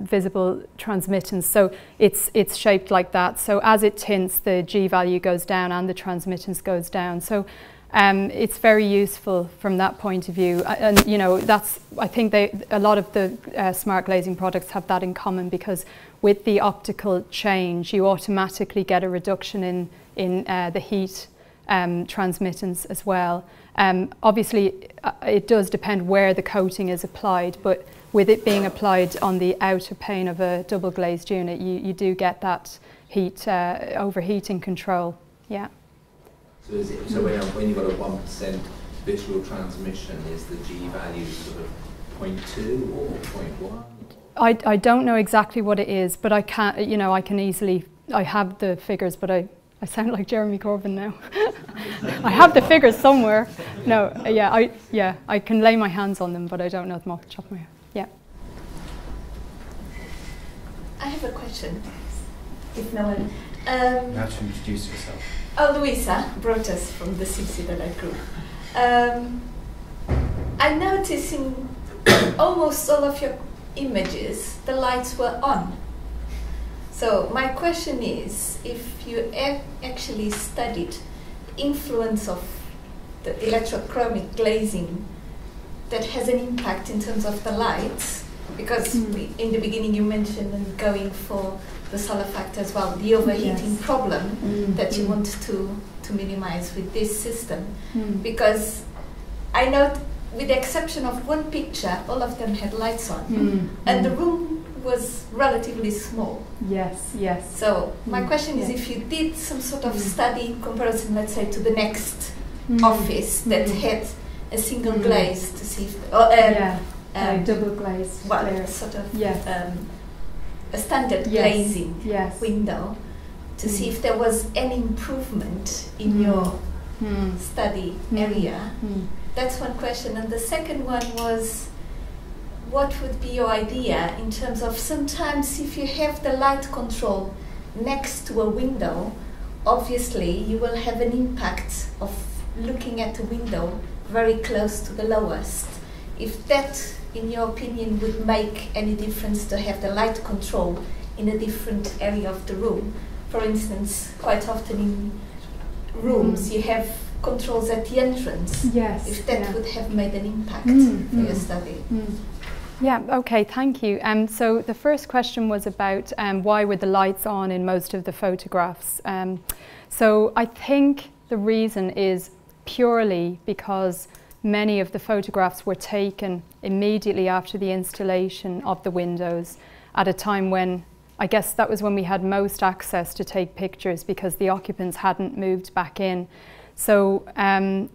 visible transmittance. So it's shaped like that. So as it tints, the G value goes down and the transmittance goes down. So it's very useful from that point of view. And you know, I think a lot of the smart glazing products have that in common, because with the optical change, you automatically get a reduction in the heat transmittance as well. Obviously, it does depend where the coating is applied, but with it being applied on the outer pane of a double glazed unit, you do get that heat overheating control. Yeah. So, when you've got a 1% visual transmission, is the G value sort of 0.2 or 0.1? I don't know exactly what it is, but I can't. You know, I can easily. I have the figures, but I sound like Jeremy Corbyn now. I have the figures somewhere. No, I can lay my hands on them, but I don't know them off the top of my head. Yeah. I have a question. If no one. You have to introduce yourself. Oh, Louisa brought us from the CIBSE Daylight group. I'm noticing almost all of your images, the lights were on. So my question is, if you actually studied influence of the electrochromic glazing that has an impact in terms of the lights, because in the beginning you mentioned going for the solar factor as well, the overheating problem that you want to minimize with this system. Because I note, with the exception of one picture, all of them had lights on, and the room was relatively small. Yes, yes. So my question is, if you did some sort of study comparison, let's say, to the next office that had a single glaze, to see if double glaze, sort of a standard glazing window, to see if there was any improvement in your study area. That's one question. And the second one was, what would be your idea in terms of, sometimes if you have the light control next to a window, obviously you will have an impact of looking at a window very close to the lowest. If that, in your opinion, would make any difference to have the light control in a different area of the room. For instance, quite often in rooms you have controls at the entrance. Yes. If that would have made an impact for your study. Yeah, okay, thank you. So the first question was about why were the lights on in most of the photographs. So I think the reason is purely because many of the photographs were taken immediately after the installation of the windows, at a time when, I guess that was when we had most access to take pictures, because the occupants hadn't moved back in. So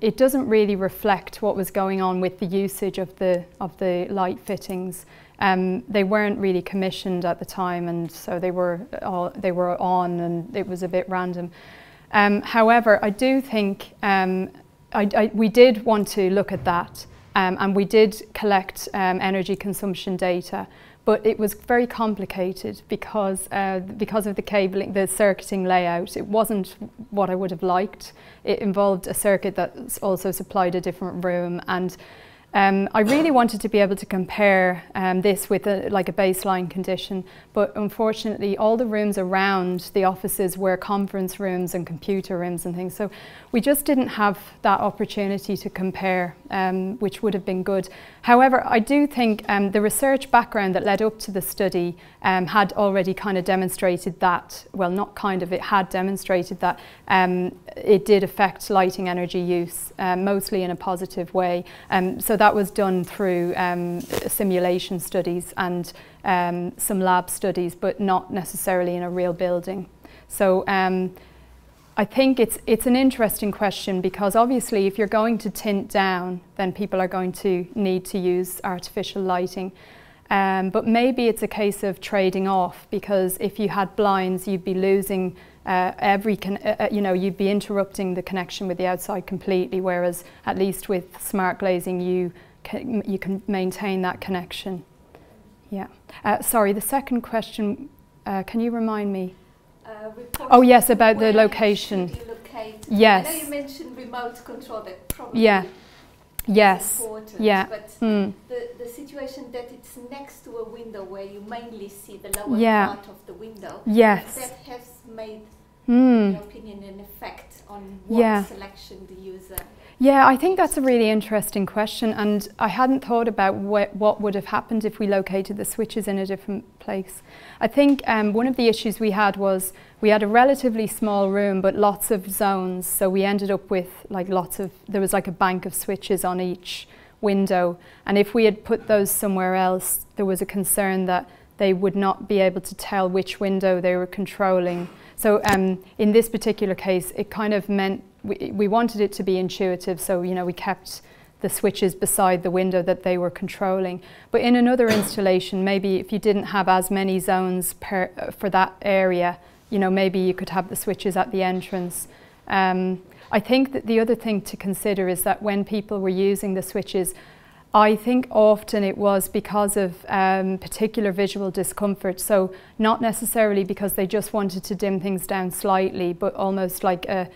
it doesn't really reflect what was going on with the usage of the light fittings. They weren't really commissioned at the time, and so they were on, and it was a bit random. However, I do think we did want to look at that, and we did collect energy consumption data, but it was very complicated because of the cabling, the circuiting layout. It wasn't what I would have liked. It involved a circuit that also supplied a different room, and I really wanted to be able to compare this with like a baseline condition, but unfortunately all the rooms around the offices were conference rooms and computer rooms and things, so we just didn't have that opportunity to compare, which would have been good. However, I do think the research background that led up to the study had already kind of demonstrated that, well, not kind of, it had demonstrated that it did affect lighting energy use, mostly in a positive way. So that was done through simulation studies and some lab studies, but not necessarily in a real building. So I think it's an interesting question, because obviously if you're going to tint down, then people are going to need to use artificial lighting. But maybe it's a case of trading off, because if you had blinds, you'd be losing you'd be interrupting the connection with the outside completely, whereas at least with smart glazing you can maintain that connection. Yeah. Sorry, the second question, can you remind me? Oh yes, about the location. Should you locate? Yes. I know you mentioned remote control, that probably yes. important. Yeah. But the situation that it's next to a window where you mainly see the lower part of the window, yes. that has made in your opinion, an effect on what selection the user? Yeah, I think that's a really interesting question, and I hadn't thought about what would have happened if we located the switches in a different place. I think one of the issues we had was we had a relatively small room but lots of zones, so we ended up with like there was like a bank of switches on each window, and if we had put those somewhere else, there was a concern that they would not be able to tell which window they were controlling. So in this particular case, it kind of meant we wanted it to be intuitive, so we kept the switches beside the window that they were controlling. But in another installation, maybe if you didn't have as many zones for that area, maybe you could have the switches at the entrance. I think that the other thing to consider is that when people were using the switches, I think often it was because of particular visual discomfort. So not necessarily because they just wanted to dim things down slightly, but almost like a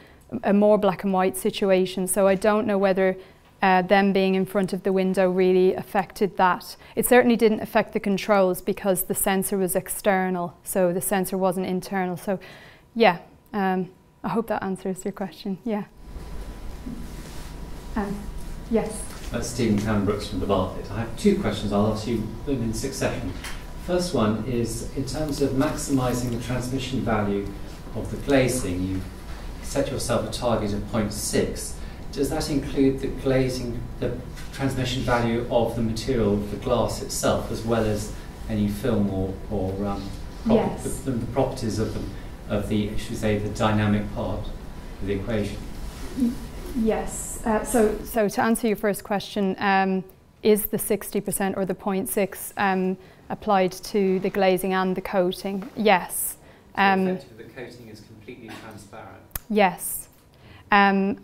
more black and white situation. So I don't know whether them being in front of the window really affected that. It certainly didn't affect the controls because the sensor was external, so the sensor wasn't internal. So yeah, I hope that answers your question. Yeah. Yes. That's Stephen Cannon-Brooks from the Barclays. I have two questions. I'll ask you them in succession. First one is, in terms of maximising the transmission value of the glazing, you set yourself a target of 0.6. Does that include the glazing, the transmission value of the material, the glass itself, as well as any film or yes. the properties of the, should we say, the dynamic part of the equation? Yes. So to answer your first question, is the 60% or the 0.6 applied to the glazing and the coating? Yes. So effectively the coating is completely transparent? Yes. And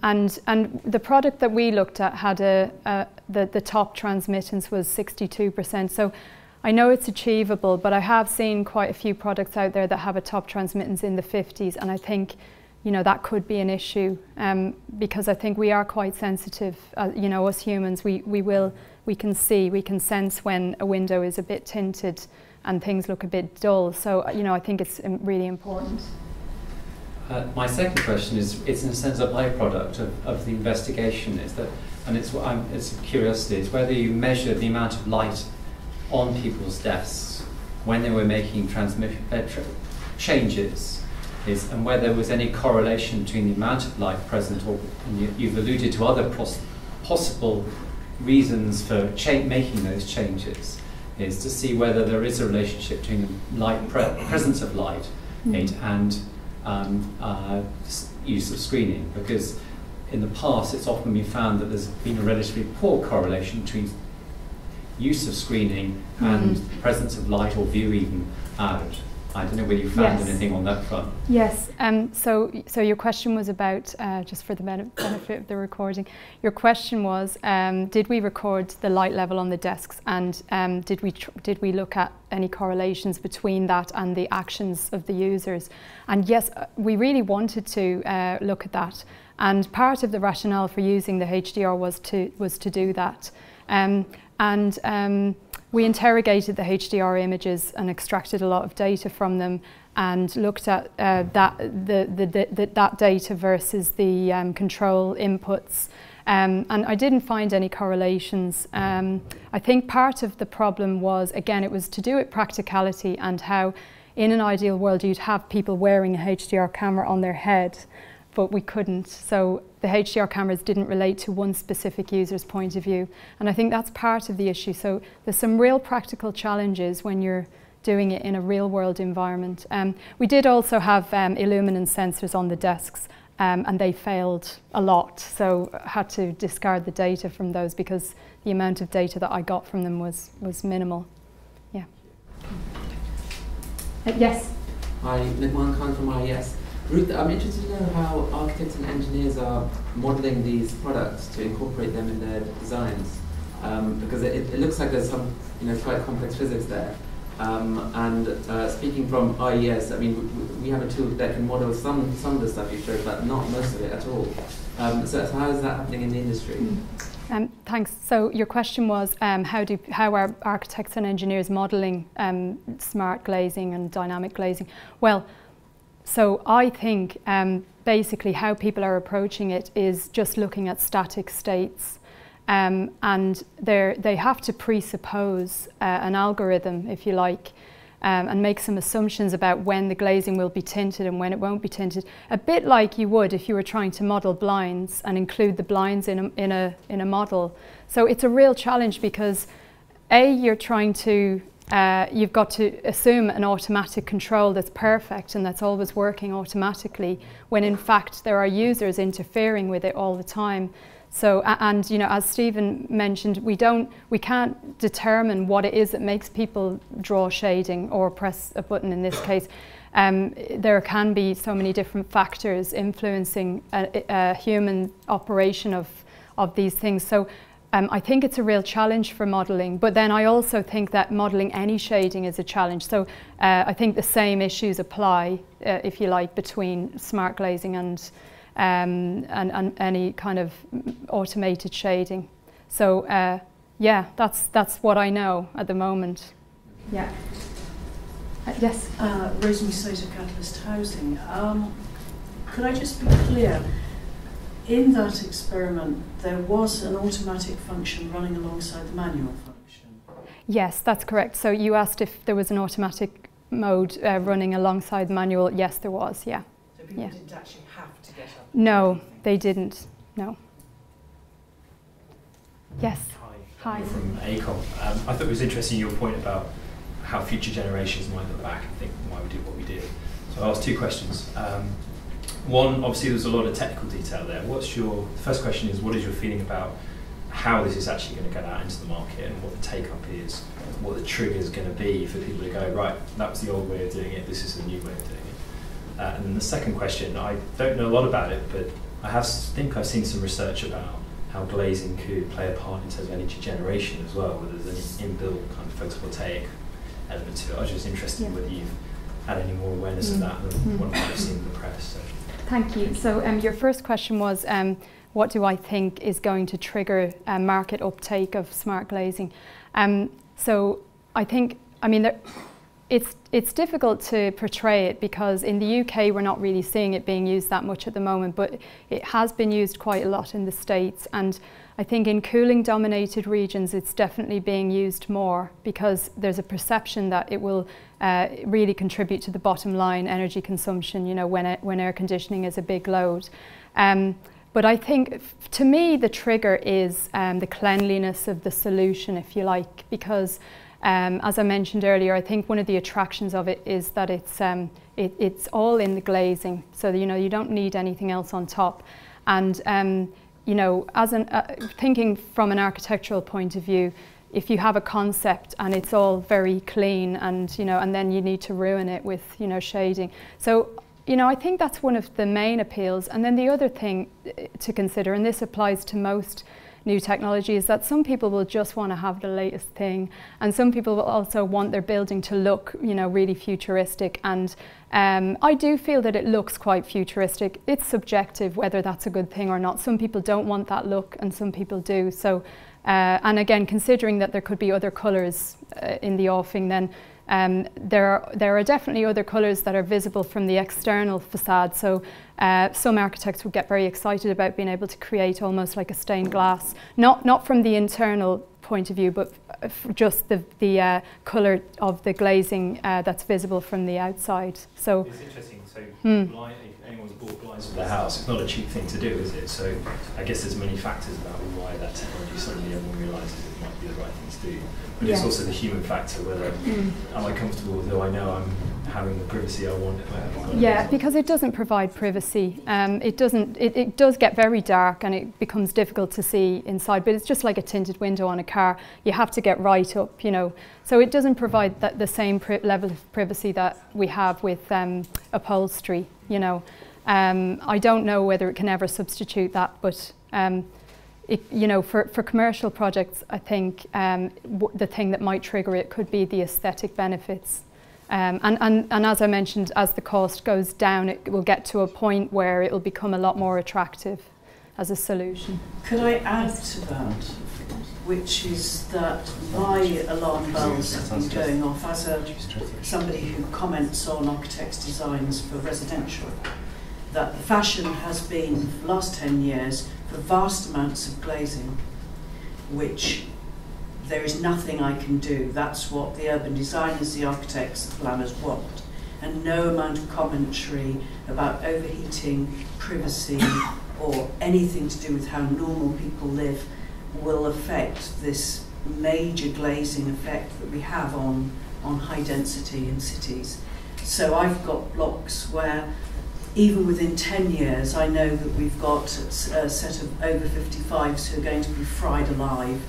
the product that we looked at had the top transmittance was 62%. So I know it's achievable, but I have seen quite a few products out there that have a top transmittance in the 50s, and I think that could be an issue because I think we are quite sensitive. Us humans, we can see, we can sense when a window is a bit tinted and things look a bit dull. So I think it's really important. My second question is, it's in a sense a byproduct of the investigation, is that, and it's a curiosity, is whether you measure the amount of light on people's desks when they were making changes. And whether there was any correlation between the amount of light present, or you've alluded to other possible reasons for making those changes, is to see whether there is a relationship between the presence of light and use of screening. Because in the past it's often been found that there's been a relatively poor correlation between use of screening and the presence of light or view even out. I don't know whether you found anything on that front. Yes. So your question was about, just for the benefit of the recording, your question was, did we record the light level on the desks, and did we look at any correlations between that and the actions of the users? And yes, we really wanted to look at that. And part of the rationale for using the HDR was to do that. We interrogated the HDR images and extracted a lot of data from them and looked at that data versus the control inputs. And I didn't find any correlations. I think part of the problem was, again, it was to do with practicality and how in an ideal world you'd have people wearing a HDR camera on their head, but we couldn't. So the HDR cameras didn't relate to one specific user's point of view. And I think that's part of the issue. So there's some real practical challenges when you're doing it in a real world environment. We did also have illuminance sensors on the desks, and they failed a lot. So I had to discard the data from those because the amount of data that I got from them was minimal. Yeah. Yes? Hi, Nigman Khan from IES. Ruth, I'm interested to know how architects and engineers are modelling these products to incorporate them in their designs, because it looks like there's some quite complex physics there. Speaking from IES, I mean, we have a tool that can model some of the stuff you showed, but not most of it at all. So how is that happening in the industry? Thanks. So your question was how are architects and engineers modelling smart glazing and dynamic glazing? Well, So I think basically how people are approaching it is just looking at static states. And they have to presuppose an algorithm, if you like, and make some assumptions about when the glazing will be tinted and when it won't be tinted. A bit like you would if you were trying to model blinds and include the blinds in a model. So it's a real challenge because you're trying to, you've got to assume an automatic control that's perfect and that's always working automatically, when in fact there are users interfering with it all the time. So, and you know, as Stephen mentioned, we can't determine what it is that makes people draw shading or press a button in this case. There can be so many different factors influencing a human operation of these things. So I think it's a real challenge for modelling, but then I also think that modelling any shading is a challenge. So I think the same issues apply, if you like, between smart glazing and any kind of automated shading. So yeah, that's what I know at the moment. Yeah. Yes. Rosemary Slater, Catalyst Housing. Could I just be clear? In that experiment, there was an automatic function running alongside the manual function. Yes, that's correct. So you asked if there was an automatic mode running alongside the manual. Yes, there was. Yeah. So people didn't actually have to get up? No, they didn't. No. Yes. Hi. From ACOM. I thought it was interesting your point about how future generations might look back and think why we did what we did. So I'll ask two questions. One, obviously there's a lot of technical detail there. The first question is, what is your feeling about how this is actually going to get out into the market and what the take-up is, what the trigger is going to be for people to go, right, that was the old way of doing it, this is the new way of doing it. And then the second question, I don't know a lot about it, but I think I've seen some research about how glazing could play a part in terms of energy generation as well, whether there's any inbuilt kind of photovoltaic element to it. I was just interested in whether you've had any more awareness of that than what I've seen in the press. So. Thank you. So your first question was, what do I think is going to trigger market uptake of smart glazing? So I think, I mean, it's difficult to portray it because in the UK we're not really seeing it being used that much at the moment, but it has been used quite a lot in the States, and I think in cooling dominated regions it's definitely being used more because there's a perception that it will really contribute to the bottom line energy consumption, you know, when air conditioning is a big load. But I think, to me, the trigger is the cleanliness of the solution, if you like, because as I mentioned earlier, I think one of the attractions of it is that it's all in the glazing, so you know you don't need anything else on top. And you know, thinking from an architectural point of view, if you have a concept and it's all very clean, and you know, and then you need to ruin it with shading. So you know, I think that's one of the main appeals. And then the other thing to consider, and this applies to most new technology, is that some people will just want to have the latest thing, and some people will also want their building to look, you know, really futuristic. And I do feel that it looks quite futuristic. It's subjective whether that's a good thing or not. Some people don't want that look, and some people do. So, and again, considering that there could be other colours in the offing, then there are definitely other colours that are visible from the external facade. So some architects would get very excited about being able to create almost like a stained glass, not from the internal point of view, but just the colour of the glazing that's visible from the outside. So it's interesting. So if anyone's bought blinds for their house, it's not a cheap thing to do, is it? So I guess there's many factors about why that technology suddenly everyone realises it might be the right thing to do. But it's also the human factor, whether am I comfortable, though I know I'm having the privacy I want. Yeah, because it doesn't provide privacy. It does get very dark and it becomes difficult to see inside, but it's just like a tinted window on a car. You have to get right up, you know. So it doesn't provide the same level of privacy that we have with upholstery, you know. I don't know whether it can ever substitute that, but you know, for commercial projects, I think the thing that might trigger it could be the aesthetic benefits. And as I mentioned, as the cost goes down, it will get to a point where it will become a lot more attractive as a solution. Could I add to that? which is that my alarm bells have been going off as somebody who comments on architects' designs for residential, that the fashion has been, for the last 10 years, for vast amounts of glazing, which there is nothing I can do. That's what the urban designers, the architects, the planners want. And no amount of commentary about overheating, privacy, or anything to do with how normal people live will affect this major glazing effect that we have on high density in cities. So I've got blocks where even within 10 years I know that we've got a set of over 55s who are going to be fried alive,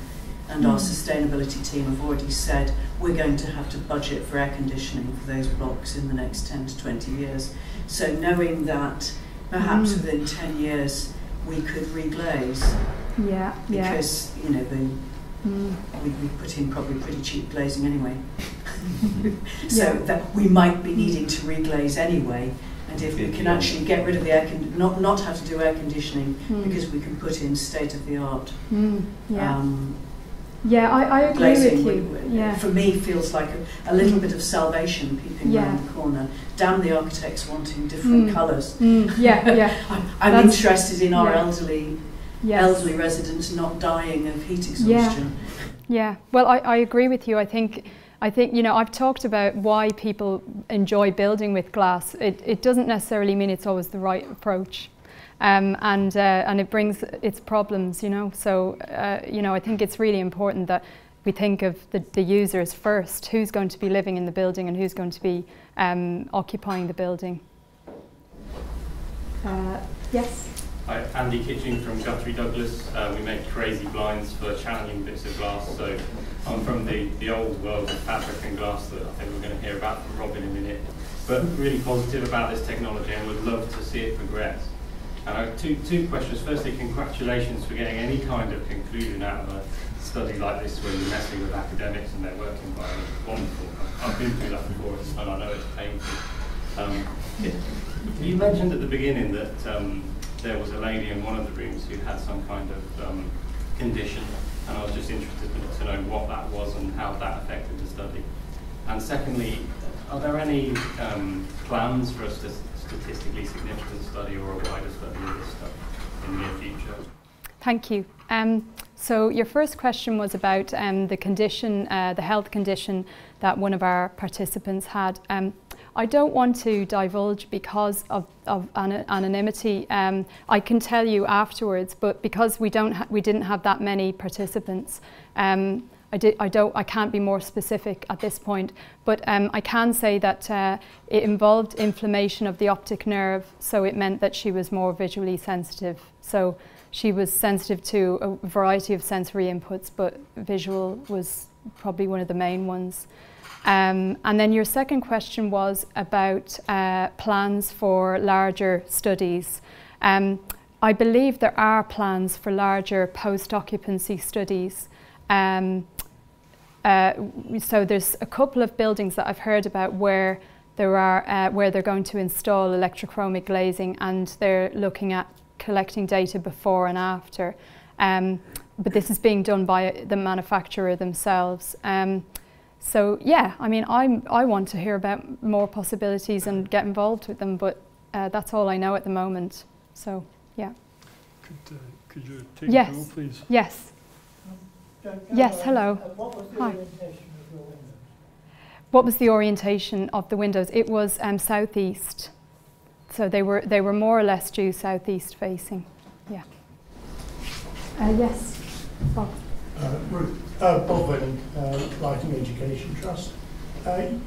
and our sustainability team have already said we're going to have to budget for air conditioning for those blocks in the next 10 to 20 years. So knowing that perhaps within 10 years we could reglaze, because you know we put in probably pretty cheap glazing anyway. So that we might be needing to reglaze anyway, and if we can actually get rid of the not have to do air conditioning because we can put in state-of-the-art I agree glazing with you. For me feels like a little bit of salvation peeping around the corner. Damn the architects wanting different colours. I'm interested in our elderly residents not dying of heat exhaustion. Well, I agree with you. I think you know, I've talked about why people enjoy building with glass. It doesn't necessarily mean it's always the right approach. And it brings its problems, you know. So, you know, I think it's really important that we think of the users first. Who's going to be living in the building and who's going to be occupying the building? Yes? Hi, Andy Kitching from Guthrie Douglas. We make crazy blinds for challenging bits of glass. So I'm from the old world of fabric and glass that I think we're going to hear about from Robin in a minute. But really positive about this technology and would love to see it progress. And I have two questions. Firstly, congratulations for getting any kind of conclusion out of a study like this where you're messing with academics and their work environment. Wonderful. I've been through that before and I know it's painful. You mentioned at the beginning that there was a lady in one of the rooms who had some kind of condition, and I was just interested to know what that was and how that affected the study. And secondly, are there any plans for us to statistically significant study or a wider study of this stuff in the near future? Thank you. So your first question was about the condition, the health condition that one of our participants had. I don't want to divulge because of anonymity. I can tell you afterwards, but because we didn't have that many participants, I can't be more specific at this point, but I can say that it involved inflammation of the optic nerve, so it meant that she was more visually sensitive. So she was sensitive to a variety of sensory inputs, but visual was probably one of the main ones. And then your second question was about plans for larger studies. I believe there are plans for larger post-occupancy studies. So there's a couple of buildings that I've heard about where they're going to install electrochromic glazing, and they're looking at collecting data before and after. But this is being done by the manufacturer themselves. So yeah, I mean, I want to hear about more possibilities and get involved with them, but that's all I know at the moment. So yeah. Could you take the floor, please? Yes. Yes, hello. What was the orientation of your windows? What was the orientation of the windows? It was southeast. So they were more or less due southeast facing. Yeah. Yes, Bob. Ruth, Bob Venning, Lighting Education Trust. In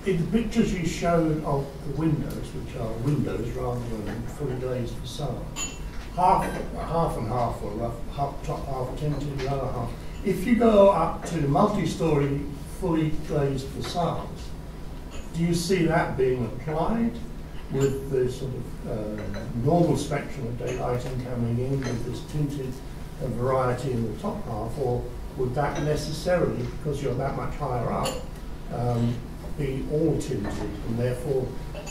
the pictures you showed of the windows, which are windows rather than fully glazed facades, half and half, or top half tinted, the other half. If you go up to multi-storey, fully glazed facades, do you see that being applied with the sort of normal spectrum of daylighting coming in with this tinted variety in the top half, or would that necessarily, because you're that much higher up, be all tinted, and therefore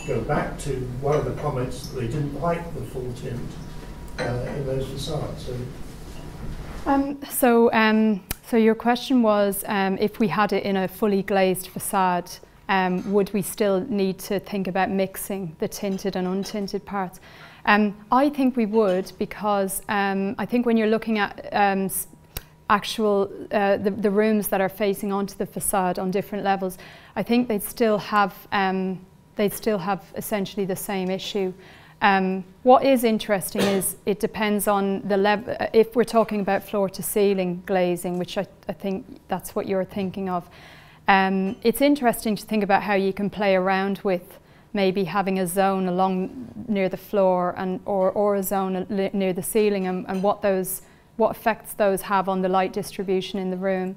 go back to one of the comments that they didn't like the full tint in those facades? So your question was, if we had it in a fully glazed facade, would we still need to think about mixing the tinted and untinted parts? I think we would, because I think when you're looking at the rooms that are facing onto the facade on different levels, I think they'd still have essentially the same issue. What is interesting is it depends on the level. If we're talking about floor to ceiling glazing, which I think that's what you're thinking of, it's interesting to think about how you can play around with maybe having a zone along near the floor or a zone near the ceiling, and what effects those have on the light distribution in the room.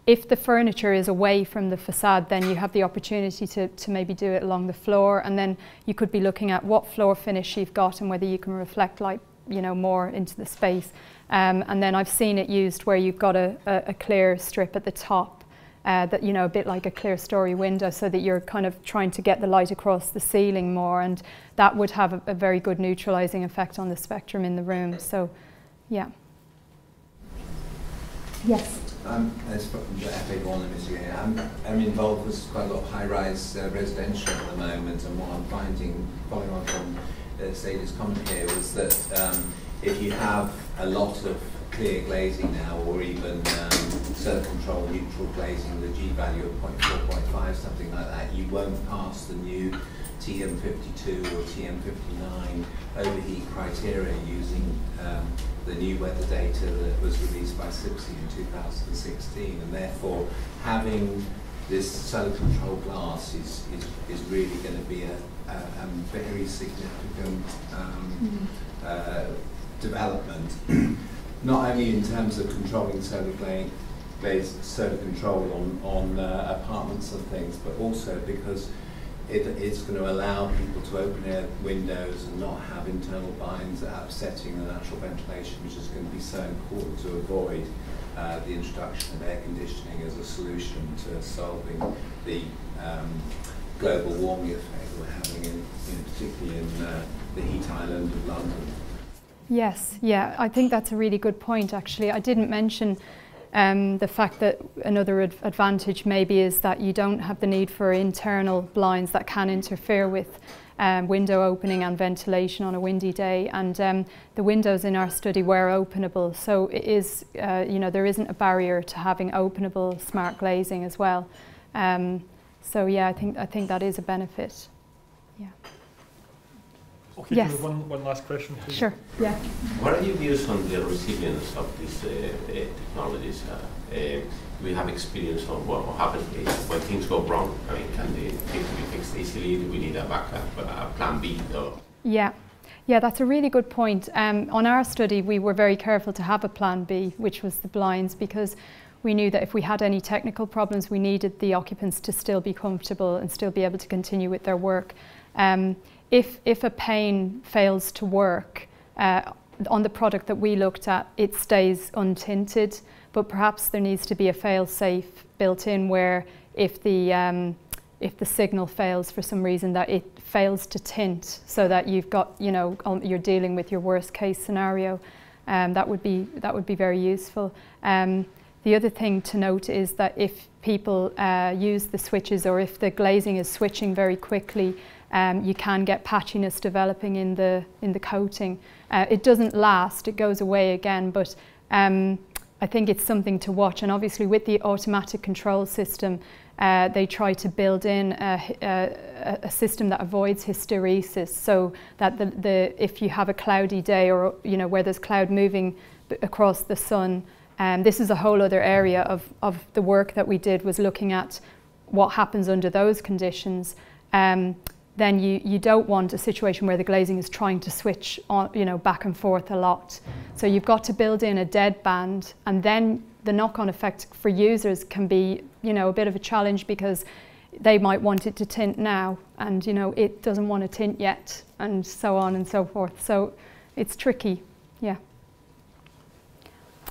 If the furniture is away from the facade, then you have the opportunity to maybe do it along the floor, and then you could be looking at what floor finish you've got and whether you can reflect light, more into the space. And then I've seen it used where you've got a clear strip at the top, that a bit like a clear story window, so that you're kind of trying to get the light across the ceiling more, and that would have a very good neutralizing effect on the spectrum in the room. So, yeah. Yes. As from the FA1 I'm involved with quite a lot of high-rise residential at the moment, and what I'm finding, following on from Sadie's comment here, was that if you have a lot of clear glazing now, or even cell control neutral glazing, the G value of 0.4, 0.5, something like that, you won't pass the new TM52 or TM59 overheat criteria using the new weather data that was released by CIBSE in 2016, and therefore having this solar control glass is really going to be a very significant development, not only in terms of controlling solar control on apartments and things, but also because it's going to allow people to open air windows and not have internal blinds upsetting the natural ventilation, which is going to be so important to avoid the introduction of air conditioning as a solution to solving the global warming effect we're having, particularly in the heat island of London. Yes, yeah, I think that's a really good point, actually. I didn't mention the fact that another advantage maybe is that you don't have the need for internal blinds that can interfere with window opening and ventilation on a windy day, and the windows in our study were openable, so it is, there isn't a barrier to having openable smart glazing as well. So yeah, I think that is a benefit. Yeah. Okay, yes. One last question, please. Sure, yeah. What are your views on the resilience of these technologies? We have experience on what happens when things go wrong. I mean, can they be fixed easily? Do we need a backup, plan B? Yeah, that's a really good point. On our study, we were very careful to have a plan B, which was the blinds, because we knew that if we had any technical problems, we needed the occupants to still be comfortable and still be able to continue with their work. If a pane fails to work, on the product that we looked at, it stays untinted, but perhaps there needs to be a fail-safe built in where if the signal fails for some reason, that it fails to tint, so that you've got, you're dealing with your worst case scenario. That would be very useful. The other thing to note is that if people use the switches, or if the glazing is switching very quickly, you can get patchiness developing in the coating. It doesn't last, it goes away again, but I think it's something to watch. And obviously with the automatic control system, they try to build in a system that avoids hysteresis, so that if you have a cloudy day, or where there's cloud moving across the sun, this is a whole other area of the work that we did, was looking at what happens under those conditions. Then you don't want a situation where the glazing is trying to switch on, back and forth a lot. So you've got to build in a dead band, and then the knock-on effect for users can be, a bit of a challenge, because they might want it to tint now, and it doesn't want to tint yet, and so on and so forth. So it's tricky, yeah.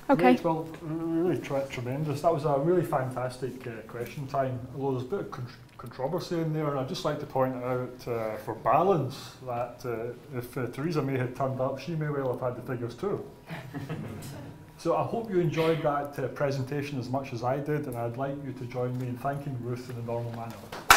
Okay. Great, well, really tremendous. That was a really fantastic question time. Although there's a bit of controversy in there, and I'd just like to point out, for balance, that if Theresa May had turned up, she may well have had the figures too. So I hope you enjoyed that presentation as much as I did, and I'd like you to join me in thanking Ruth in the normal manner.